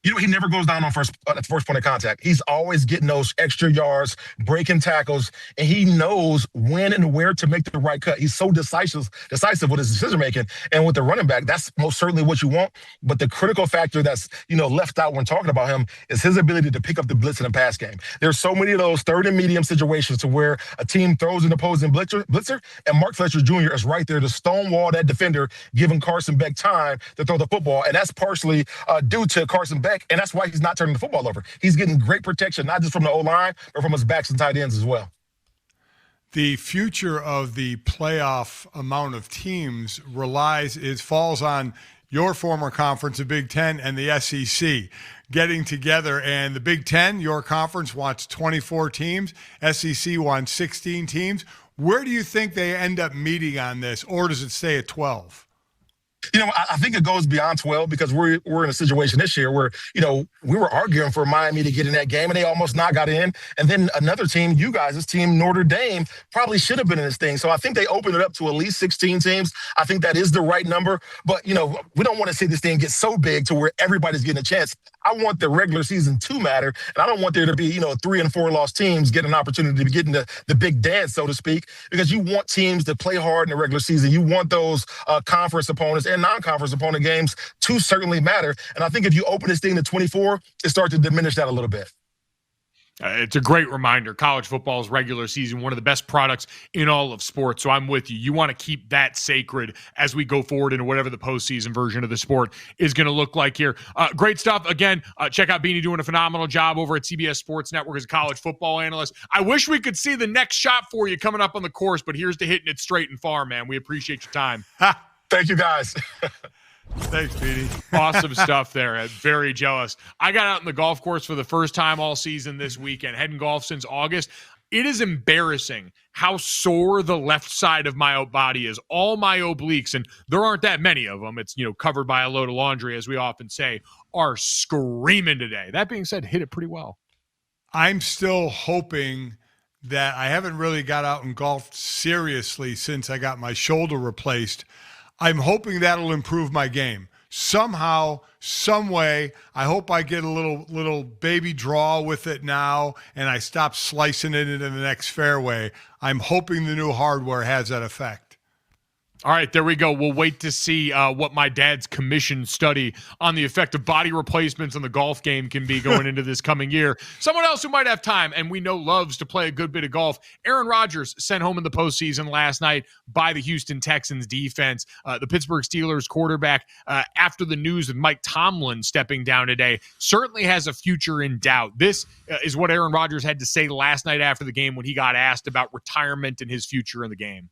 He never goes down on first point of contact. He's always getting those extra yards, breaking tackles, and he knows when and where to make the right cut. He's so decisive with his decision-making. And with the running back, that's most certainly what you want. But the critical factor that's, left out when talking about him is his ability to pick up the blitz in the pass game. There's so many of those third and medium situations to where a team throws an opposing blitzer, and Mark Fletcher Jr. is right there to stonewall that defender, giving Carson Beck time to throw the football. And that's partially due to Carson Beck. And that's why he's not turning the football over. He's getting great protection, not just from the O-line, but from his backs and tight ends as well. The future of the playoff amount of teams falls on your former conference, the Big Ten, and the SEC getting together. And the Big Ten, your conference, wants 24 teams. SEC wants 16 teams. Where do you think they end up meeting on this, or does it stay at 12? I think it goes beyond 12 because we're in a situation this year where, we were arguing for Miami to get in that game and they almost not got in. And then another team, you guys, this team, Notre Dame, probably should have been in this thing. So I think they opened it up to at least 16 teams. I think that is the right number. But, we don't want to see this thing get so big to where everybody's getting a chance. I want the regular season to matter. And I don't want there to be, 3 and 4 loss teams get an opportunity to get into the big dance, so to speak, because you want teams to play hard in the regular season. You want those conference opponents and non-conference opponent games to certainly matter. And I think if you open this thing to 24, it starts to diminish that a little bit. It's a great reminder. College football's regular season, one of the best products in all of sports. So I'm with you. You want to keep that sacred as we go forward into whatever the postseason version of the sport is going to look like here. Great stuff. Again, check out Beanie doing a phenomenal job over at CBS Sports Network as a college football analyst. I wish we could see the next shot for you coming up on the course, but here's to hitting it straight and far, man. We appreciate your time. Thank you, guys. Thanks, Beanie. Awesome stuff there. Very jealous. I got out in the golf course for the first time all season this weekend. Hadn't golfed since August. It is embarrassing how sore the left side of my body is. All my obliques, and there aren't that many of them. It's, covered by a load of laundry, as we often say, are screaming today. That being said, hit it pretty well. I'm still hoping that I haven't really got out and golfed seriously since I got my shoulder replaced. I'm hoping that'll improve my game. Somehow, some way, I hope I get a little baby draw with it now and I stop slicing it into the next fairway. I'm hoping the new hardware has that effect. All right, there we go. We'll wait to see what my dad's commissioned study on the effect of body replacements on the golf game can be going into this coming year. Someone else who might have time and we know loves to play a good bit of golf, Aaron Rodgers sent home in the postseason last night by the Houston Texans defense. The Pittsburgh Steelers quarterback, after the news of Mike Tomlin stepping down today, certainly has a future in doubt. This is what Aaron Rodgers had to say last night after the game when he got asked about retirement and his future in the game.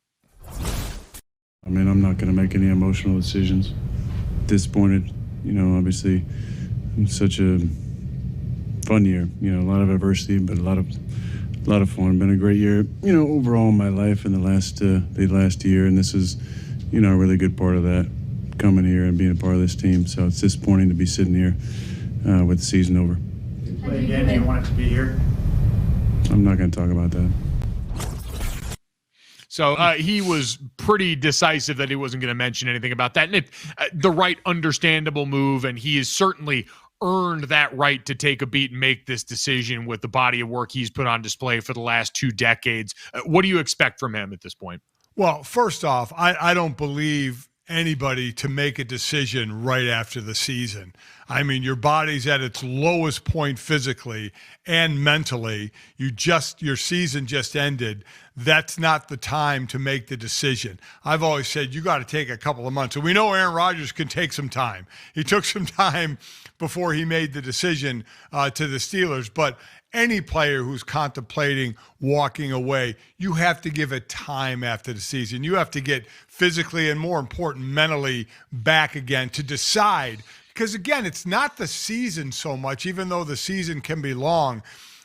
I'm not going to make any emotional decisions. Disappointed, obviously, such a fun year. A lot of adversity, but a lot of fun. Been a great year, overall in my life in the last year, and this is, a really good part of that, coming here and being a part of this team. So it's disappointing to be sitting here with the season over. You play again, do you want it to be here? I'm not going to talk about that. So he was pretty decisive that he wasn't going to mention anything about that. And it's the right, understandable move, and he has certainly earned that right to take a beat and make this decision with the body of work he's put on display for the last 2 decades. What do you expect from him at this point? Well, first off, I don't believe anybody to make a decision right after the season. Your body's at its lowest point physically and mentally. Your season just ended. That's not the time to make the decision. I've always said you got to take a couple of months. And we know Aaron Rodgers can take some time. He took some time before he made the decision to the Steelers. But any player who's contemplating walking away, you have to give it time after the season. You have to get physically and, more important, mentally back again to decide. Because, again, it's not the season so much, even though the season can be long.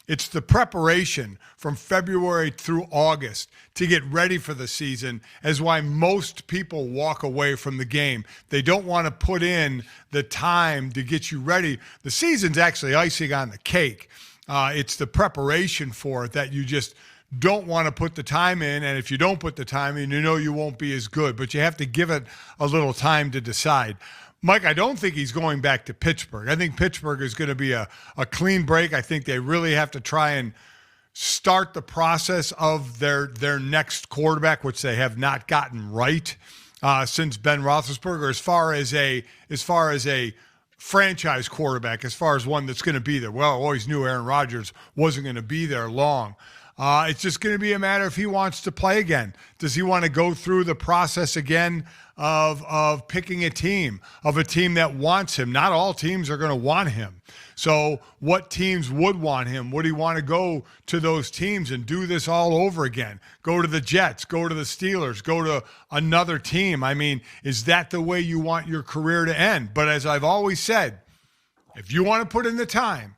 It's the preparation from February through August to get ready for the season is why most people walk away from the game. They don't want to put in the time to get you ready. The season's actually icing on the cake. It's the preparation for it that you just don't want to put the time in. And if you don't put the time in, you won't be as good. But you have to give it a little time to decide. Mike, I don't think he's going back to Pittsburgh. I think Pittsburgh is going to be a clean break. I think they really have to try and start the process of their next quarterback, which they have not gotten right since Ben Roethlisberger, as far as a franchise quarterback, as far as one that's going to be there. Well, I always knew Aaron Rodgers wasn't going to be there long. It's just going to be a matter if he wants to play again. Does he want to go through the process again of picking a team that wants him? Not all teams are going to want him. So what teams would want him? Would he want to go to those teams and do this all over again? Go to the Jets, go to the Steelers, go to another team? I mean, is that the way you want your career to end? But as I've always said, if you want to put in the time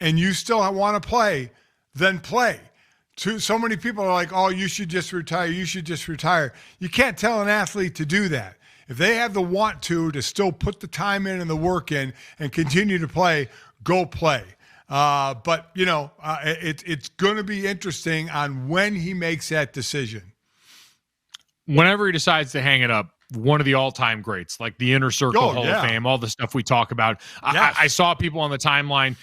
and you still want to play, then play. So many people are like, oh, you should just retire. You should just retire. You can't tell an athlete to do that. If they have the want to still put the time in and the work in and continue to play, go play. But, it's going to be interesting on when he makes that decision. Whenever he decides to hang it up, one of the all-time greats, like the Inner Circle Hall of Fame, all the stuff we talk about. Yes. I saw people on the timeline,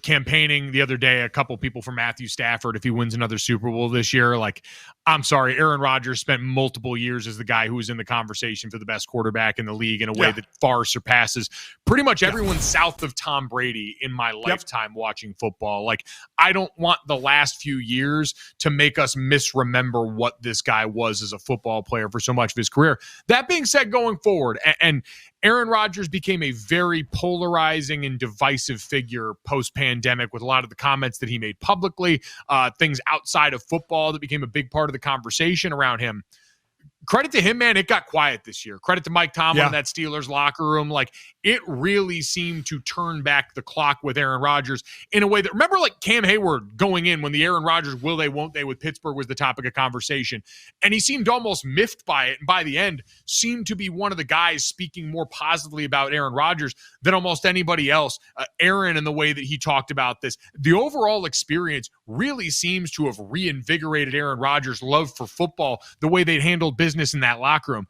campaigning the other day, a couple people for Matthew Stafford if he wins another Super Bowl this year. Like, I'm sorry, Aaron Rodgers spent multiple years as the guy who was in the conversation for the best quarterback in the league in a way that far surpasses pretty much everyone south of Tom Brady in my lifetime watching football. Like, I don't want the last few years to make us misremember what this guy was as a football player for so much of his career. That being said, going forward, and Aaron Rodgers became a very polarizing and divisive figure post-pandemic with a lot of the comments that he made publicly, things outside of football that became a big part of the conversation around him. Credit to him, man, it got quiet this year. Credit to Mike Tomlin in that Steelers locker room. Like, it really seemed to turn back the clock with Aaron Rodgers in a way that, remember, like Cam Hayward going in when the Aaron Rodgers will they, won't they with Pittsburgh was the topic of conversation. And he seemed almost miffed by it. And by the end, seemed to be one of the guys speaking more positively about Aaron Rodgers than almost anybody else. Aaron, in the way that he talked about this, the overall experience really seems to have reinvigorated Aaron Rodgers' love for football, the way they'd handled business in that locker room.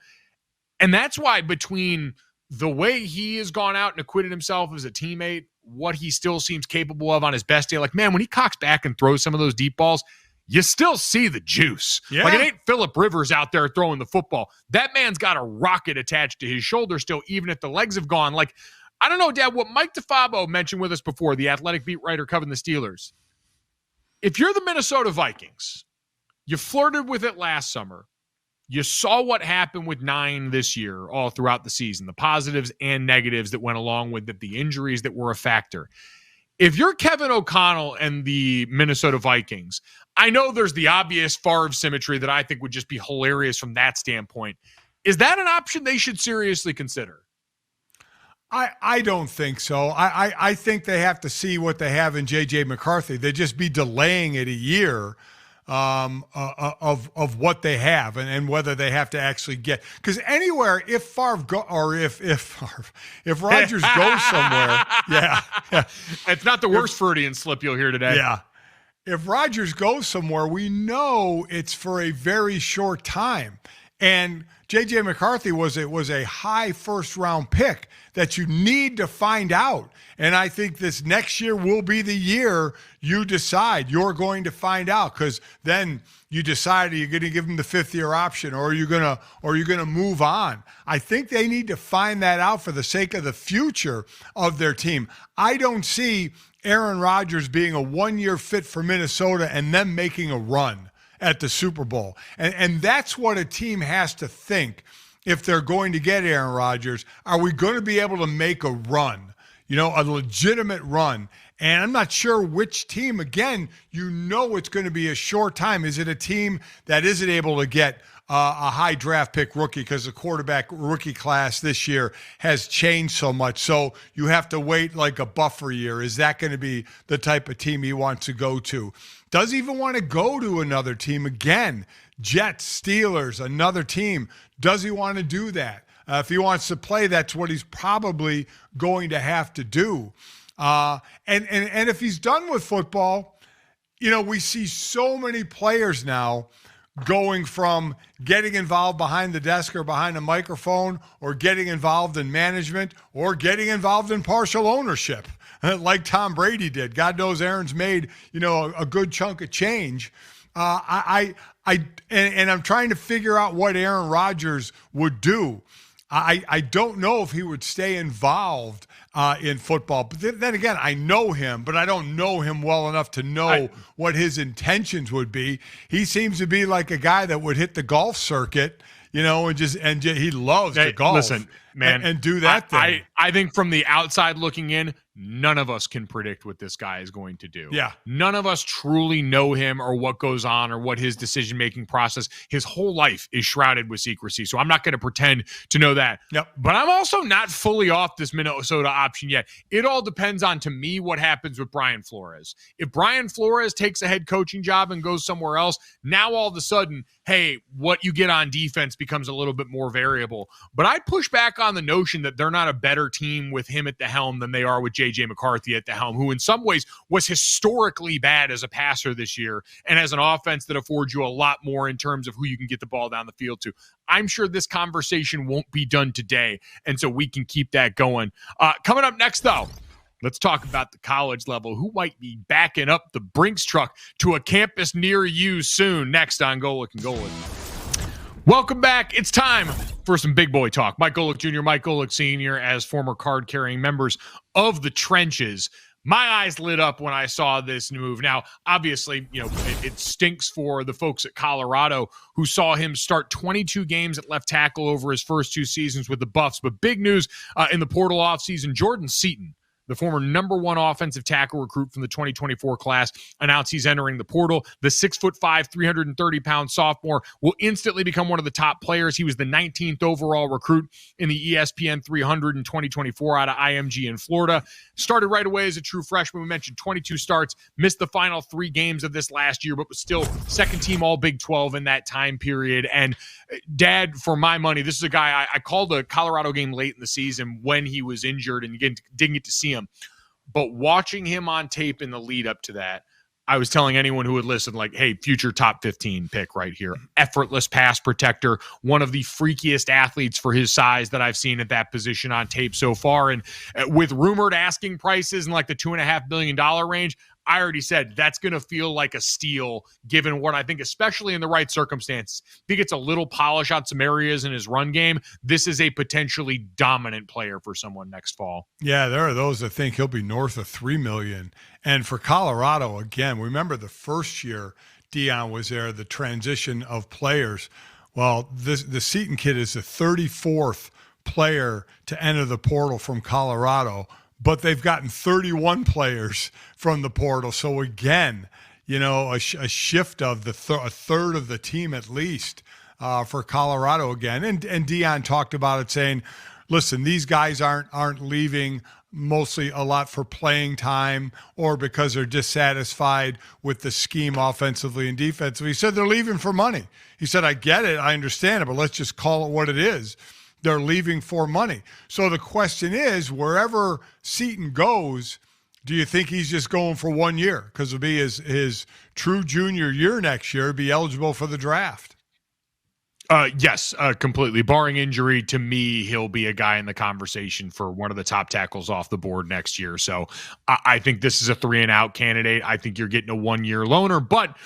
And that's why, between the way he has gone out and acquitted himself as a teammate, what he still seems capable of on his best day, like, man, when he cocks back and throws some of those deep balls, you still see the juice. Yeah. Like, it ain't Phillip Rivers out there throwing the football. That man's got a rocket attached to his shoulder still, even if the legs have gone. Like, I don't know, Dad, what Mike DeFabo mentioned with us before, the athletic beat writer covering the Steelers. If you're the Minnesota Vikings, you flirted with it last summer. You saw what happened with 9 this year all throughout the season, the positives and negatives that went along with it, the injuries that were a factor. If you're Kevin O'Connell and the Minnesota Vikings, I know there's the obvious Favre symmetry that I think would just be hilarious from that standpoint. Is that an option they should seriously consider? I don't think so. I think they have to see what they have in J.J. McCarthy. They'd just be delaying it a year of what they have and whether they have to actually get, because anywhere, if Favre go, or if Rodgers goes somewhere, it's not the worst Freudian slip you'll hear today. Yeah, if Rodgers goes somewhere, we know it's for a very short time. And J.J. McCarthy was a high first-round pick that you need to find out. And I think this next year will be the year you decide. You're going to find out, because then you decide, are you going to give him the fifth-year option, or are you going to move on? I think they need to find that out for the sake of the future of their team. I don't see Aaron Rodgers being a one-year fit for Minnesota and them making a run at the Super Bowl. And that's what a team has to think if they're going to get Aaron Rodgers. Are we going to be able to make a run, a legitimate run? And I'm not sure which team. Again, it's going to be a short time. Is it a team that isn't able to get a high draft pick rookie, because the quarterback rookie class this year has changed so much? So you have to wait like a buffer year. Is that going to be the type of team he wants to go to? Does he even want to go to another team again? Jets, Steelers, another team. Does he want to do that? If he wants to play, that's what he's probably going to have to do. And if he's done with football, we see so many players now going from getting involved behind the desk or behind a microphone, or getting involved in management, or getting involved in partial ownership, like Tom Brady did. God knows Aaron's made, a good chunk of change. And I'm trying to figure out what Aaron Rodgers would do. I don't know if he would stay involved in football. But then again, I know him, but I don't know him well enough to know what his intentions would be. He seems to be like a guy that would hit the golf circuit, and he loves to golf. Listen, man, and do that thing. I think from the outside looking in, none of us can predict what this guy is going to do. Yeah. None of us truly know him or what goes on or what his decision-making process. His whole life is shrouded with secrecy. So I'm not going to pretend to know that. Yep. But I'm also not fully off this Minnesota option yet. It all depends on, to me, what happens with Brian Flores. If Brian Flores takes a head coaching job and goes somewhere else, now all of a sudden, hey, what you get on defense becomes a little bit more variable. But I'd push back on the notion that they're not a better team with him at the helm than they are with J.J. McCarthy at the helm, who in some ways was historically bad as a passer this year and has an offense that affords you a lot more in terms of who you can get the ball down the field to. I'm sure this conversation won't be done today, and so we can keep that going. Coming up next, though, let's talk about the college level. Who might be backing up the Brinks truck to a campus near you soon? Next on Golic and Golic. Welcome back. It's time for some big boy talk. Mike Golic Jr., Mike Golic Sr., as former card-carrying members of the trenches. My eyes lit up when I saw this move. Now, obviously, it stinks for the folks at Colorado who saw him start 22 games at left tackle over his first 2 seasons with the Buffs. But big news in the portal offseason, Jordan Seaton, the former number 1 offensive tackle recruit from the 2024 class, announced he's entering the portal. The 6'5", 330-pound sophomore will instantly become one of the top players. He was the 19th overall recruit in the ESPN 300 in 2024 out of IMG in Florida. Started right away as a true freshman. We mentioned 22 starts, missed the final 3 games of this last year, but was still second team all Big 12 in that time period. And Dad, for my money, this is a guy I called a Colorado game late in the season when he was injured and didn't get to see him. But watching him on tape in the lead up to that, I was telling anyone who would listen, like, hey, future top 15 pick right here. Effortless pass protector, one of the freakiest athletes for his size that I've seen at that position on tape so far. And with rumored asking prices in like the $2.5 billion range, I already said that's going to feel like a steal given what I think, especially in the right circumstances. If he gets a little polish on some areas in his run game, this is a potentially dominant player for someone next fall. Yeah, there are those that think he'll be north of $3 million. And for Colorado, again, remember the first year Deion was there, the transition of players. Well, the Seaton kid is the 34th player to enter the portal from Colorado, but they've gotten 31 players from the portal. So again, a shift of a third of the team at least for Colorado again. And Deion talked about it, saying, listen, these guys aren't leaving mostly a lot for playing time or because they're dissatisfied with the scheme offensively and defensively. He said they're leaving for money. He said, I get it, I understand it, but let's just call it what it is. They're leaving for money. So the question is, wherever Seaton goes, do you think he's just going for 1 year? Because it'll be his true junior year next year, be eligible for the draft. Yes, completely. Barring injury, to me, he'll be a guy in the conversation for one of the top tackles off the board next year. So I think this is a 3-and-out candidate. I think you're getting a 1-year loaner, but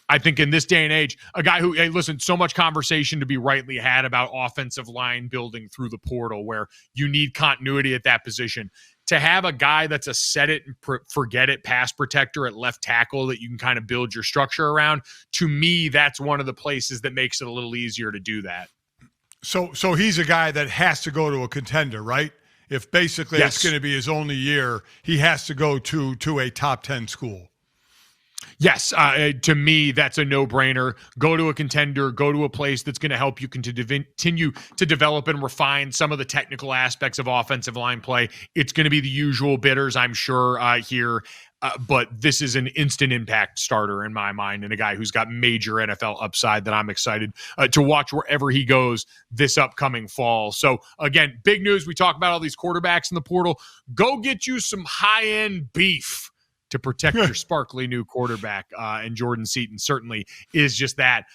I think in this day and age, a guy who, hey, listen, so much conversation to be rightly had about offensive line building through the portal where you need continuity at that position. To have a guy that's a set it and forget it pass protector at left tackle that you can kind of build your structure around, to me, that's one of the places that makes it a little easier to do that. So he's a guy that has to go to a contender, right? If basically Yes. It's going to be his only year, he has to go to a top 10 school. Yes, to me, that's a no-brainer. Go to a contender, go to a place that's going to help you continue to develop and refine some of the technical aspects of offensive line play. It's going to be the usual bidders, I'm sure, here. But this is an instant impact starter in my mind and a guy who's got major NFL upside that I'm excited to watch wherever he goes this upcoming fall. So, again, big news. We talk about all these quarterbacks in the portal. Go get you some high-end beef to protect your sparkly new quarterback, and Jordan Seaton certainly is just that.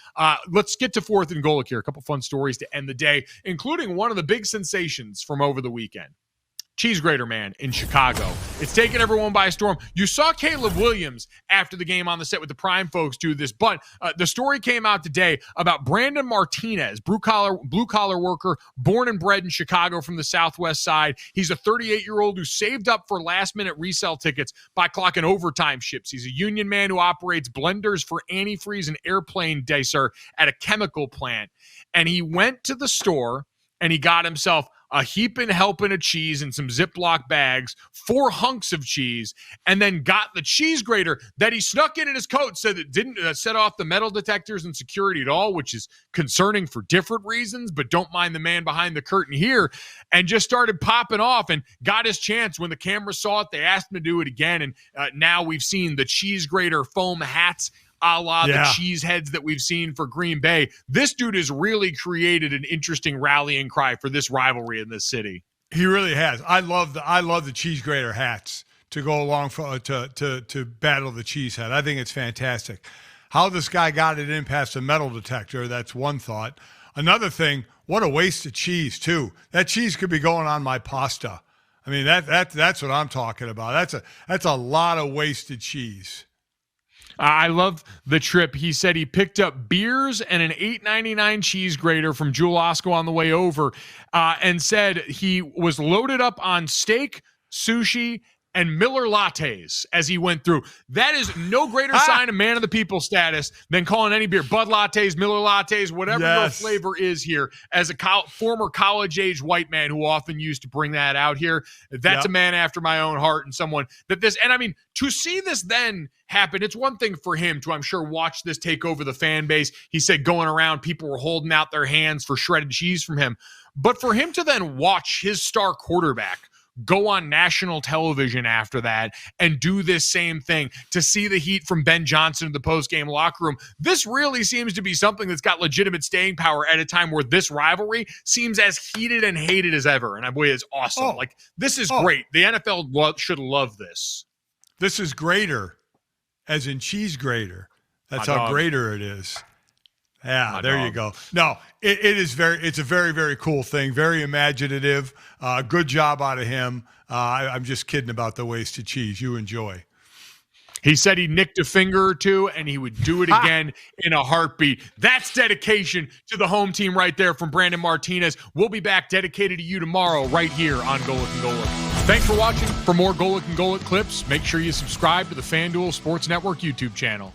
Let's get to fourth and Golic here. A couple fun stories to end the day, including one of the big sensations from over the weekend. Cheese Grater Man in Chicago. It's taken everyone by storm. You saw Caleb Williams after the game on the set with the Prime folks do this, but the story came out today about Brandon Martinez, blue-collar worker, born and bred in Chicago from the Southwest side. He's a 38-year-old who saved up for last-minute resale tickets by clocking overtime shifts. He's a union man who operates blenders for antifreeze and airplane dicer at a chemical plant. And he went to the store and he got himself a heaping helping of cheese in some Ziploc bags, 4 hunks of cheese, and then got the cheese grater that he snuck in his coat so that it didn't set off the metal detectors and security at all, which is concerning for different reasons, but don't mind the man behind the curtain here, and just started popping off and got his chance. When the camera saw it, they asked him to do it again, and now we've seen the cheese grater foam hats a la the cheese heads that we've seen for Green Bay. This dude has really created an interesting rallying cry for this rivalry in this city. He really has. I love the cheese grater hats to go along for to battle the cheese head. I think it's fantastic. How this guy got it in past the metal detector, that's one thought. Another thing, what a waste of cheese too. That cheese could be going on my pasta. I mean, that's what I'm talking about. That's a lot of wasted cheese. I love the trip. He said he picked up beers and an $8.99 cheese grater from Jewel Osco on the way over, and said he was loaded up on steak, sushi, and Miller lattes as he went through. That is no greater sign of man of the people status than calling any beer Bud lattes, Miller lattes, whatever your flavor is here. As a former college-age white man who often used to bring that out here, that's a man after my own heart, and someone that this – and I mean, to see this then happen, it's one thing for him to, I'm sure, watch this take over the fan base. He said going around, people were holding out their hands for shredded cheese from him. But for him to then watch his star quarterback go on national television after that and do this same thing, to see the heat from Ben Johnson in the post-game locker room, this really seems to be something that's got legitimate staying power at a time where this rivalry seems as heated and hated as ever. And boy, it's awesome. This is great. The NFL should love this. This is greater, as in cheese grater. That's how greater it is. Yeah, there you go. No, it's a very, very cool thing. Very imaginative. Good job out of him. I'm just kidding about the wasted cheese. You enjoy. He said he nicked a finger or two, and he would do it again in a heartbeat. That's dedication to the home team right there from Brandon Martinez. We'll be back dedicated to you tomorrow right here on Golic and Golic. Thanks for watching. For more Golic and Golic clips, make sure you subscribe to the FanDuel Sports Network YouTube channel.